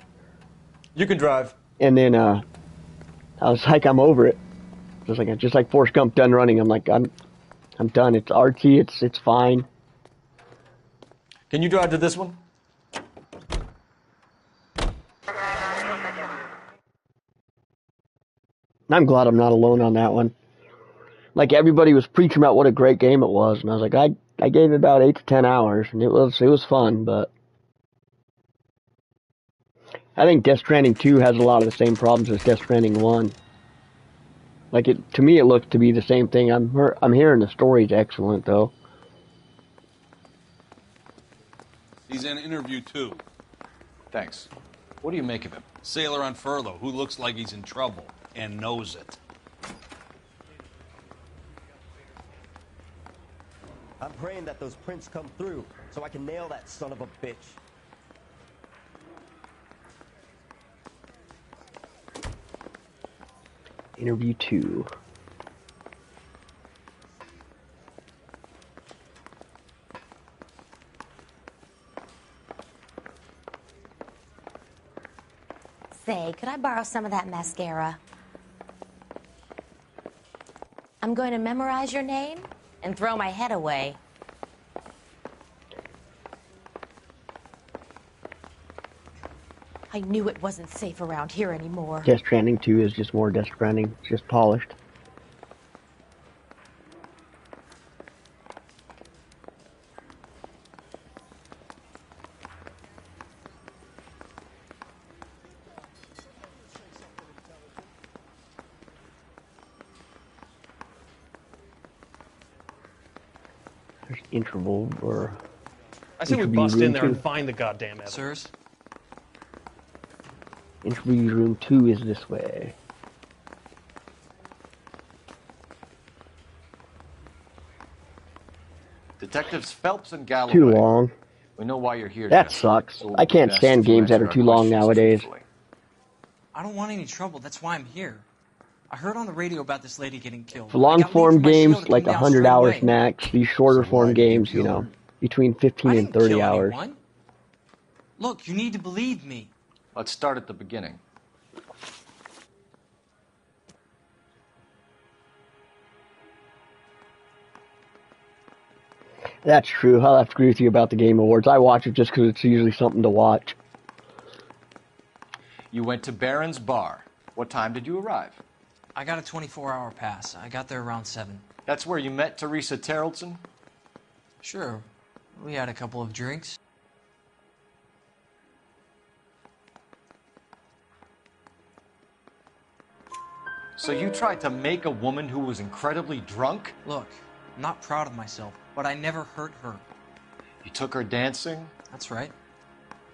You can drive. And then, I was like, I'm over it. Just like Forrest Gump done running. I'm like, I'm done. It's artsy, it's fine. Can you drive to this one? I'm glad I'm not alone on that one. Like, everybody was preaching about what a great game it was, and I was like, I gave it about 8 to 10 hours, and it was fun, but I think Death Stranding 2 has a lot of the same problems as Death Stranding 1. Like, to me, it looked to be the same thing. I'm hearing the story's excellent, though. He's in interview 2. Thanks. What do you make of him? Sailor on furlough who looks like he's in trouble and knows it. I'm praying that those prints come through so I can nail that son of a bitch. Interview 2. Say, could I borrow some of that mascara? I'm going to memorize your name and throw my head away. I knew it wasn't safe around here anymore. Death Stranding 2 is just more Death Stranding. It's just polished. There's interval or... I say we bust in there and find the goddamn evidence. Sirs? Interview room 2 is this way. Detectives Phelps and Galloway. Too long. We know why you're here. That Jeff. sucks. So I can't best stand to games that answer are our too long questions nowadays. truthfully. I don't want any trouble. That's why I'm here. I heard on the radio about this lady getting killed. For long form games, like 100 hours away. max. These shorter form games, you know, between 15 I and didn't 30 kill hours. anyone. Look, you need to believe me. Let's start at the beginning. That's true. I'll have to agree with you about the Game Awards. I watch it just because it's usually something to watch. You went to Baron's Bar. What time did you arrive? I got a 24-hour pass. I got there around 7. That's where you met Teresa Terrelson? Sure. We had a couple of drinks. So you tried to make a woman who was incredibly drunk? Look, I'm not proud of myself, but I never hurt her. You took her dancing? That's right.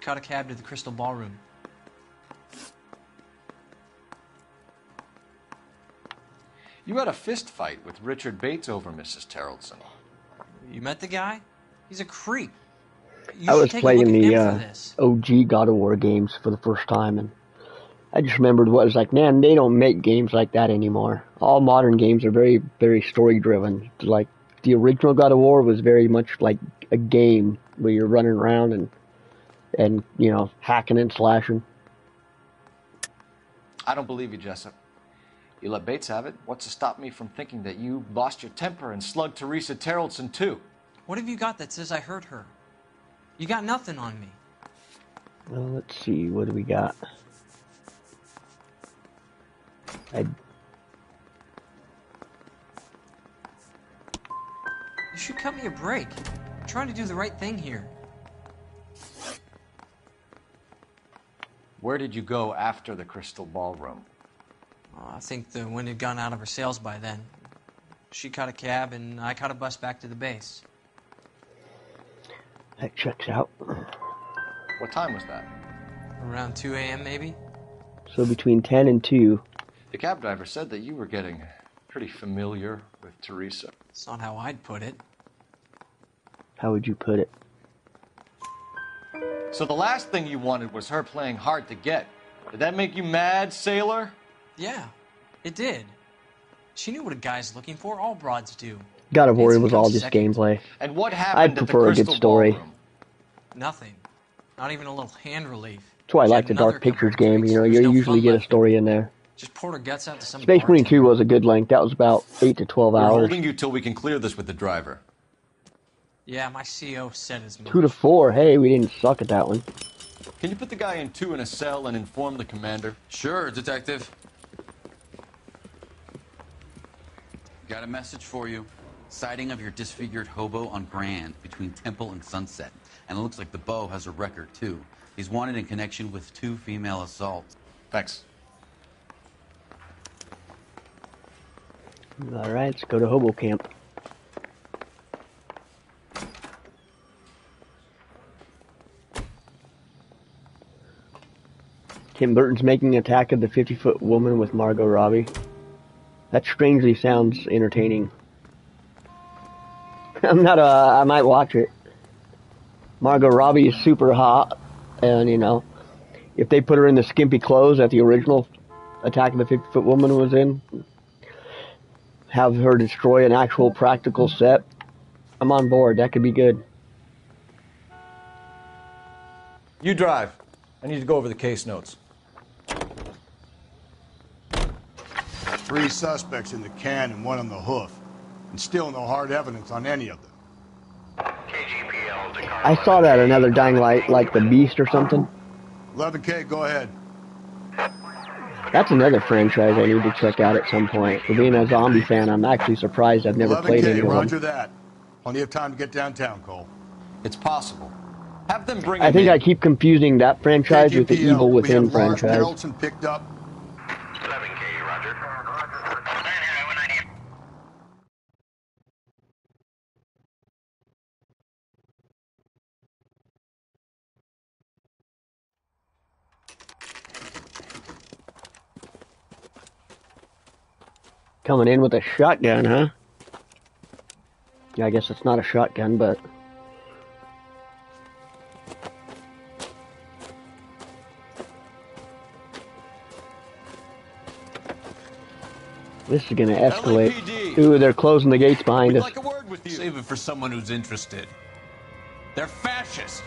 Caught a cab to the Crystal Ballroom. You had a fist fight with Richard Bates over Mrs. Terrelson. You met the guy? He's a creep. I was playing the OG God of War games for the first time, and I just remembered what it was like. Man, they don't make games like that anymore. All modern games are very, very story-driven. Like, the original God of War was very much like a game where you're running around and you know, hacking and slashing. I don't believe you, Jessup. You let Bates have it. What's to stop me from thinking that you lost your temper and slugged Teresa Terrellson, too? What have you got that says I hurt her? You got nothing on me. Well, let's see. What do we got? You should cut me a break. I'm trying to do the right thing here. Where did you go after the Crystal Ballroom? I think the wind had gone out of her sails by then. She caught a cab, and I caught a bus back to the base. That checks out. What time was that? Around 2 a.m., maybe? So between 10 and 2. The cab driver said that you were getting pretty familiar with Teresa. It's not how I'd put it. How would you put it? So the last thing you wanted was her playing hard to get. Did that make you mad, sailor? Yeah, it did. She knew what a guy's looking for. All broads do. God of War was all just gameplay. And what happened I'd prefer a good story. Nothing. Not even a little hand relief. That's why I like the Dark Pictures game. You know, you usually get a story in there. Just poured her guts out to some Space Marine 2 was a good length. That was about 8 to 12 We're hours. holding you till we can clear this with the driver. Yeah, my CO said as much. 2 to 4. Hey, we didn't suck at that one. Can you put the guy in 2 in a cell and inform the commander? Sure, Detective. Got a message for you. Sighting of your disfigured hobo on Grand between Temple and Sunset. And it looks like the Beau has a record, too. He's wanted in connection with 2 female assaults. Thanks. All right, let's go to Hobo Camp. Tim Burton's making Attack of the 50-Foot Woman with Margot Robbie. That strangely sounds entertaining. I might watch it. Margot Robbie is super hot, and you know, if they put her in the skimpy clothes that the original Attack of the 50-Foot Woman was in, have her destroy an actual practical set, I'm on board. That could be good. You drive. I need to go over the case notes. 3 suspects in the can and 1 on the hoof. And still no hard evidence on any of them. I saw that another Dying Light, like The Beast or something. 11K, go ahead. That's another franchise I need to check out at some point. For being a zombie fan, I'm actually surprised I've never played any of them. Roger that. Plenty of time to get downtown, Cole. It's possible. Have them bring I think I keep confusing that franchise with the Evil Within franchise. Harrelson picked up. 11K, Roger. Coming in with a shotgun, huh? Yeah, I guess it's not a shotgun, but... This is gonna escalate. LAPD. Ooh, they're closing the gates behind us. Save it for someone who's interested. They're fascists.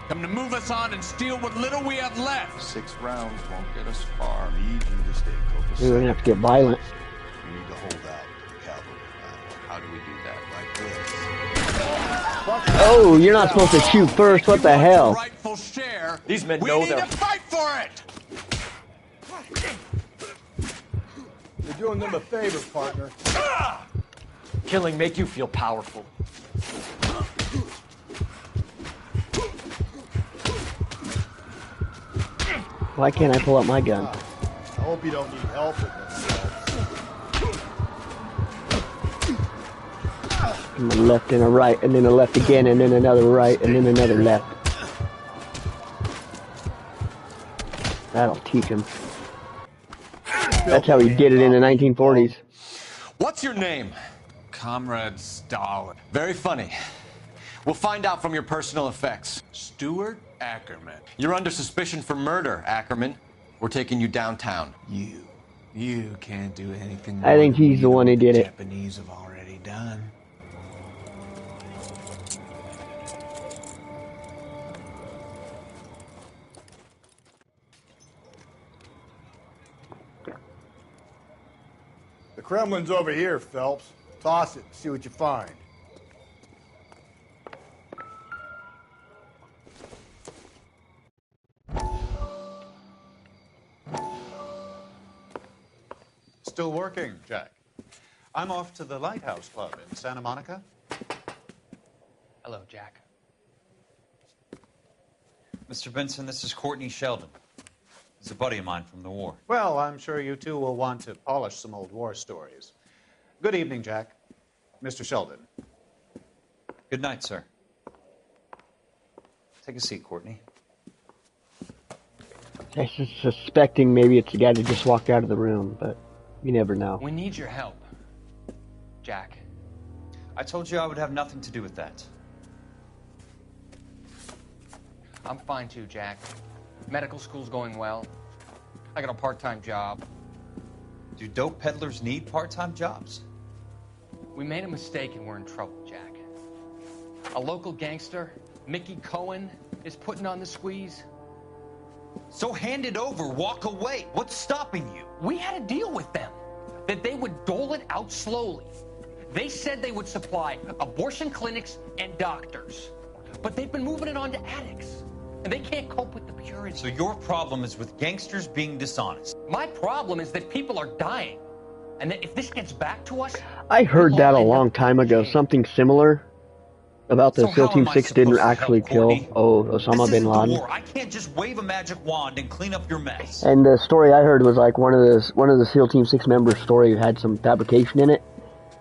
Come to move us on and steal what little we have left. 6 rounds won't get us far. I need you to stay focused. We're gonna have to get violent. You need to hold out to the cavalry. How do we do that? Like this. Oh, you're not supposed to shoot first. What the hell? Rightful share. These men We know need they're... to fight for it. You're doing them a favor, partner. Killing make you feel powerful. Why can't I pull out my gun? I hope you don't need help with this. A left and a right, and then a left again, and then another right, and then another left. That'll teach him. That's how he did it in the 1940s. What's your name? Comrade Stalin. Very funny. We'll find out from your personal effects. Stuart Ackerman. You're under suspicion for murder, Ackerman. We're taking you downtown. You can't do anything I think he's the one who did it. Japanese have already done. The Kremlin's over here, Phelps. Toss it, see what you find. Still working, Jack. I'm off to the Lighthouse Club in Santa Monica. Hello, Jack. Mr. Benson, this is Courtney Sheldon. He's a buddy of mine from the war. Well, I'm sure you two will want to polish some old war stories. Good evening, Jack. Mr. Sheldon. Good night, sir. Take a seat, Courtney. I'm just suspecting maybe it's the guy that just walked out of the room, but you never know. We need your help, Jack. I told you I would have nothing to do with that. I'm fine too, Jack. Medical school's going well. I got a part-time job. Do dope peddlers need part-time jobs? We made a mistake and we're in trouble, Jack. A local gangster, Mickey Cohen, is putting on the squeeze. So hand it over, walk away. What's stopping you? We had a deal with them that they would dole it out slowly. They said they would supply abortion clinics and doctors, but they've been moving it on to addicts, and they can't cope with the purity. So your problem is with gangsters being dishonest. My problem is that people are dying, and that if this gets back to us... I heard that a long time ago, something similar about the SEAL Team 6 didn't actually kill Osama bin Laden. War. I can't just wave a magic wand and clean up your mess. And the story I heard was like one of the SEAL Team 6 members' story had some fabrication in it,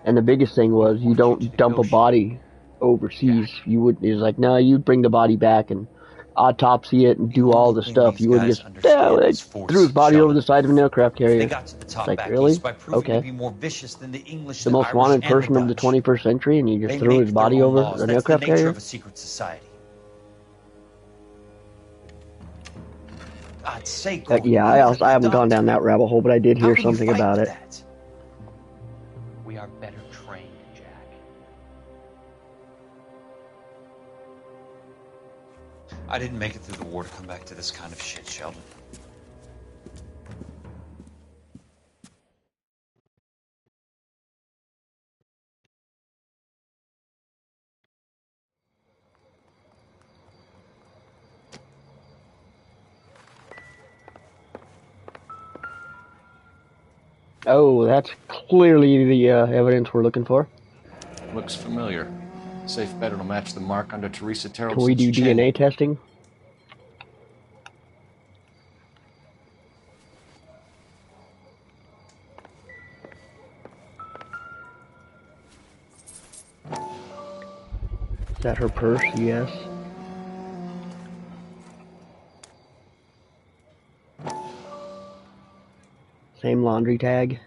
and the biggest thing was you don't dump a body overseas. You would is like no, you'd bring the body back and autopsy it and do all the stuff. You wouldn't just threw his body over the side of an aircraft carrier. They got to the top like back really? east by proving to Okay. be more vicious than the English, The most wanted person of the 21st century, and you just threw his body over an aircraft That's the nature carrier? of a secret society. God's sake, Yeah, I haven't gone down that rabbit hole, but I did hear something about it. We are better trained, Jack. I didn't make it through the war to come back to this kind of shit, Sheldon. Oh, that's clearly the evidence we're looking for. Looks familiar. Safe bet it'll match the mark under Teresa Terrellson's Can we do chin. DNA testing? Is that her purse? Yes. Same laundry tag.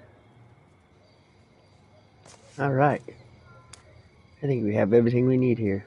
Alright. I think we have everything we need here.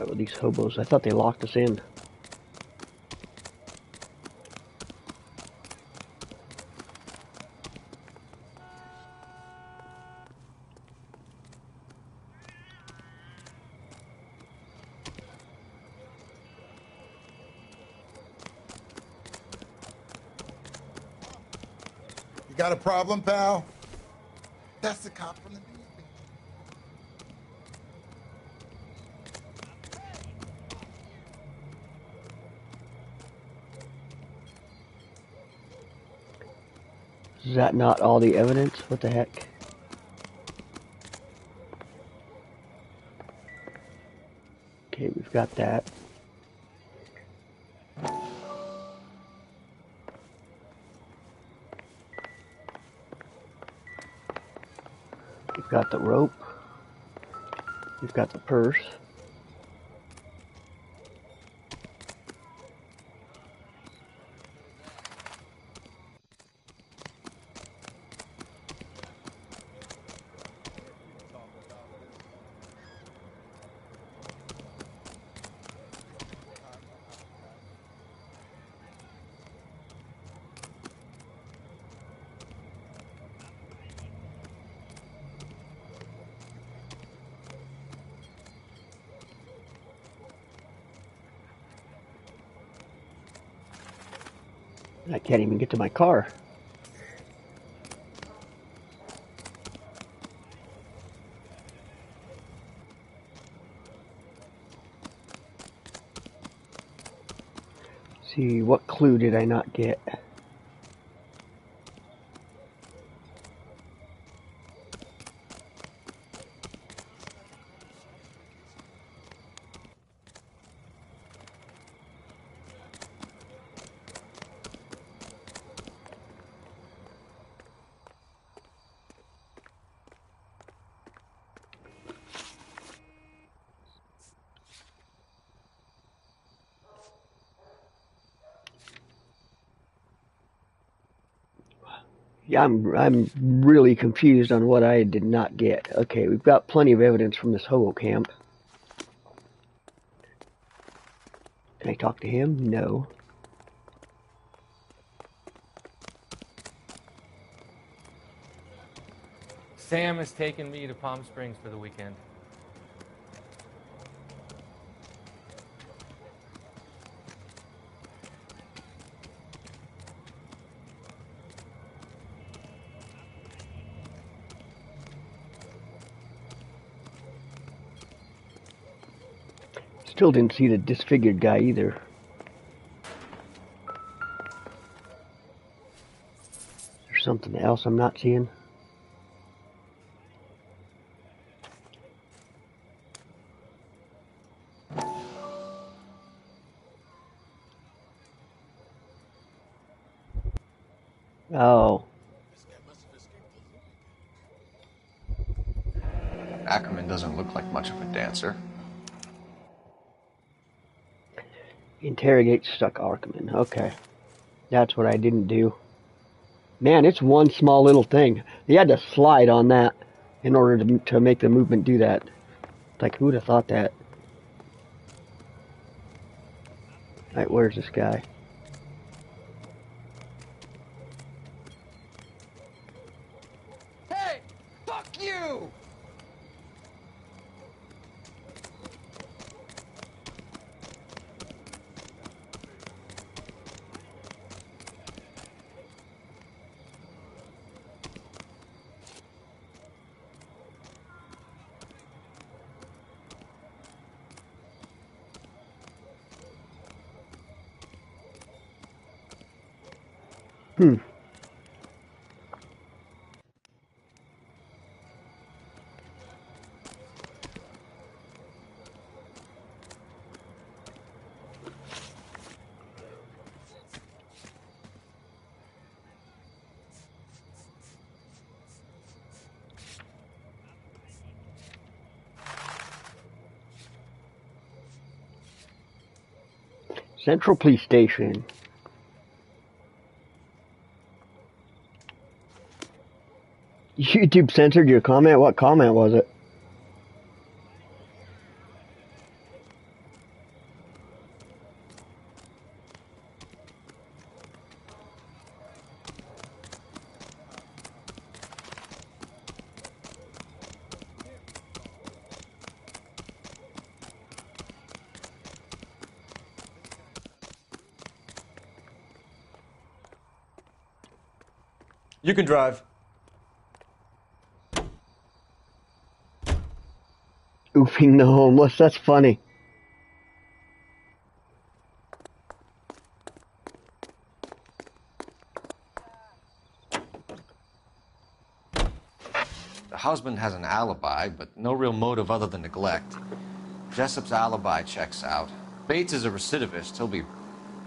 With these hobos, I thought they locked us in. You got a problem, pal? That's the cop from the Is that not all the evidence? What the heck? Okay, we've got that. We've got the rope. We've got the purse. I can't even get to my car. See, what clue did I not get? Yeah, I'm really confused on what I did not get. Okay, we've got plenty of evidence from this hobo camp. Can I talk to him? No. Sam has taken me to Palm Springs for the weekend. Still didn't see the disfigured guy either. There's something else I'm not seeing. Oh. Ackerman doesn't look like much of a dancer. Interrogate stuck Ackerman. Okay. That's what I didn't do. Man, it's one small little thing. You had to slide on that in order to make the movement do that. Like, who would have thought that? Alright, where's this guy? Hey, fuck you! Hmm. Central Police Station. YouTube censored your comment? What comment was it? You can drive. Oofing the homeless. That's funny. husband has an alibi, but no real motive other than neglect. Jessup's alibi checks out. Bates is a recidivist. He'll be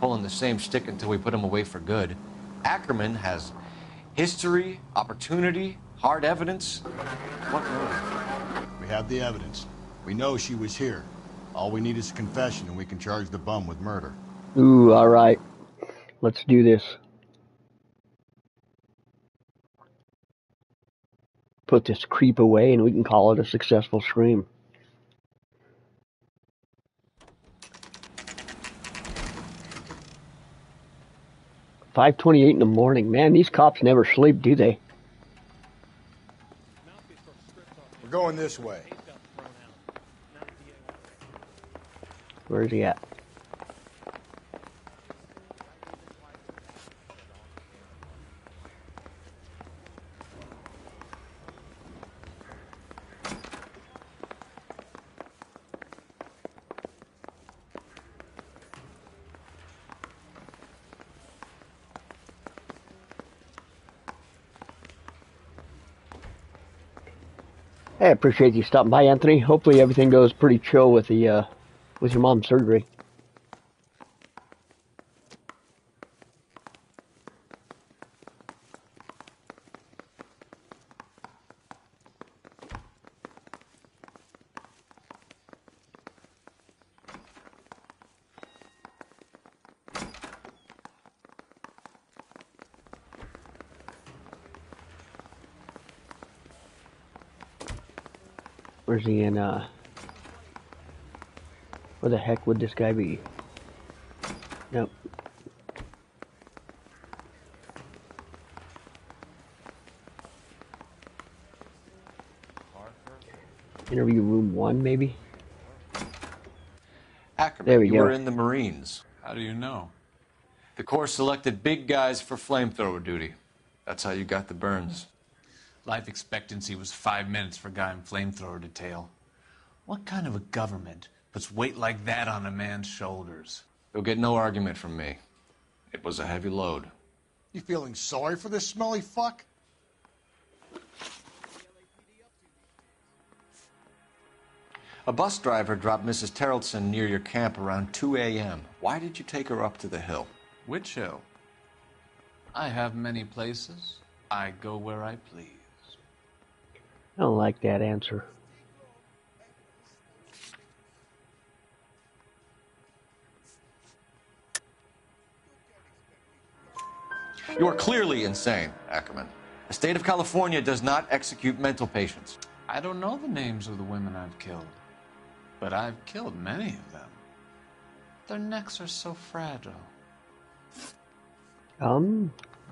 pulling the same shtick until we put him away for good. Ackerman has history, opportunity, hard evidence. What motive? We have the evidence. We know she was here. All we need is a confession, and we can charge the bum with murder. Ooh, alright. Let's do this. Put this creep away, and we can call it a successful scream. "5:28 in the morning. Man, these cops never sleep, do they?" We're going this way. Where's he at? Hey, I appreciate you stopping by, Anthony. Hopefully everything goes pretty chill with the with your mom's surgery. Where's he in, where the heck would this guy be? Nope. Interview room 1, maybe? Ackerman, There we you go. were in the Marines. How do you know? The Corps selected big guys for flamethrower duty. That's how you got the burns. Life expectancy was 5 minutes for a guy in flamethrower detail. What kind of a government puts weight like that on a man's shoulders? You'll get no argument from me. It was a heavy load. You feeling sorry for this smelly fuck? A bus driver dropped Mrs. Terrelson near your camp around 2 a.m. Why did you take her up to the hill? Which hill? I have many places. I go where I please. I don't like that answer. You are clearly insane, Ackerman. The state of California does not execute mental patients. I don't know the names of the women I've killed, but I've killed many of them. Their necks are so fragile.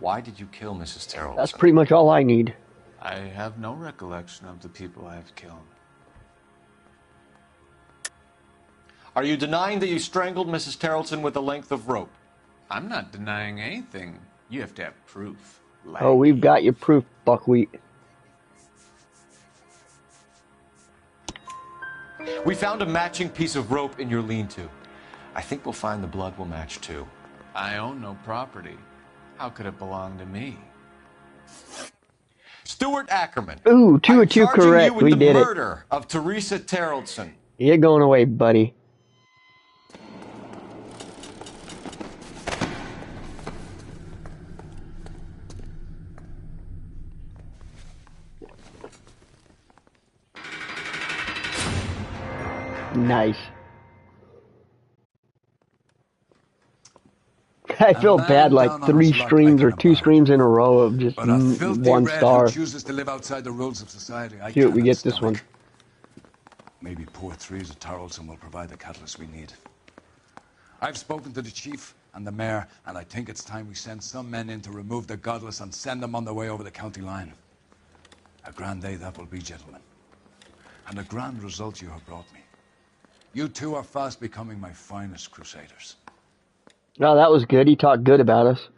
Why did you kill Mrs. Terrelson? That's pretty much all I need. I have no recollection of the people I've killed. Are you denying that you strangled Mrs. Terrelson with a length of rope? I'm not denying anything. You have to have proof. Oh, we've got your proof, buckwheat. We found a matching piece of rope in your lean-to. I think we'll find the blood will match too. I own no property. How could it belong to me? Stuart Ackerman. Ooh, 2 of 2 correct. We did the it. murder of Teresa Terrelson. You're going away, buddy. Nice. I feel bad, like 3 streams or 2 streams in a row of just But a filthy 1 red star. who chooses to live outside the rules of society. See what we get this one. Maybe poor Teresa Tarleton will provide the catalyst we need. I've spoken to the chief and the mayor, and I think it's time we send some men in to remove the godless and send them on their way over the county line. A grand day that will be, gentlemen. And a grand result you have brought me. You two are fast becoming my finest crusaders. No, that was good. He talked good about us.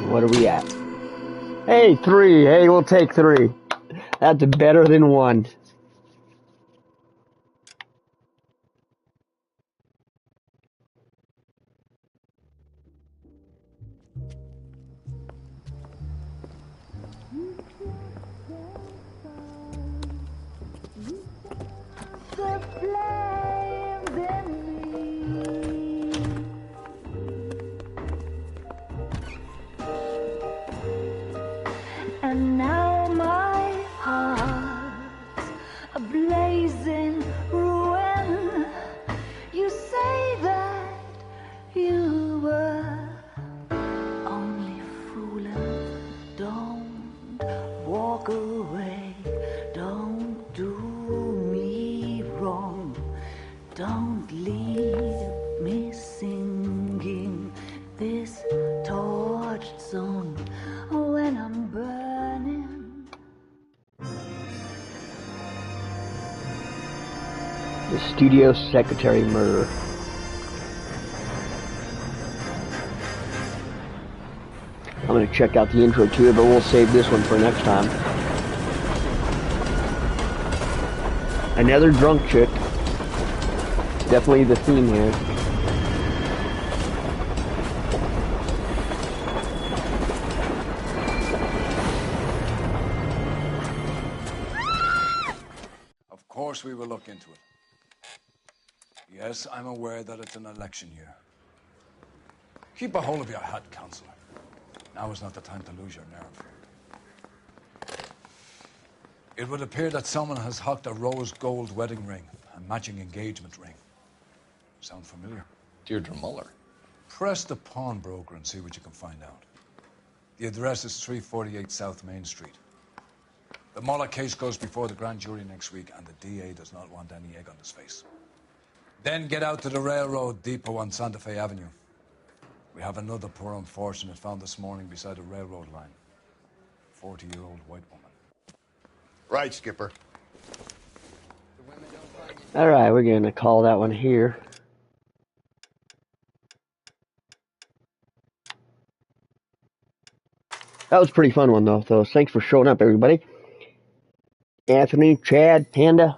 What are we at? Hey, 3. Hey, we'll take 3. That's better than 1. the flames in me. And now my heart's a blazing ruin. You say that you were only fooling. Don't walk away. Don't do me wrong. Don't leave me singing this torched song when I'm burning. The studio secretary murder. I'm going to check out the intro to it, but we'll save this one for next time. Another drunk chick. Definitely the theme here. Of course we will look into it. Yes, I'm aware that it's an election year. Keep a hold of your head, Counselor. Now is not the time to lose your nerve. It would appear that someone has hocked a rose gold wedding ring and matching engagement ring. Sound familiar? Deirdre Muller. Press the pawnbroker and see what you can find out. The address is 348 South Main Street. The Muller case goes before the grand jury next week, and the DA does not want any egg on his face. Then get out to the railroad depot on Santa Fe Avenue. We have another poor unfortunate found this morning beside a railroad line. 40-year-old white woman. Right, Skipper. Alright, we're going to call that one here. That was a pretty fun one, though. So thanks for showing up, everybody. Anthony, Chad, Panda,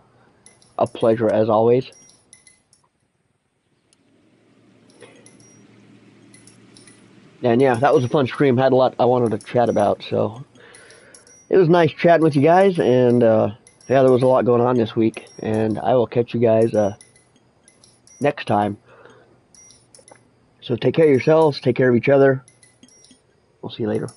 a pleasure as always. And yeah, that was a fun stream. Had a lot I wanted to chat about, so it was nice chatting with you guys. And yeah, there was a lot going on this week. And I will catch you guys next time. So take care of yourselves, take care of each other. We'll see you later.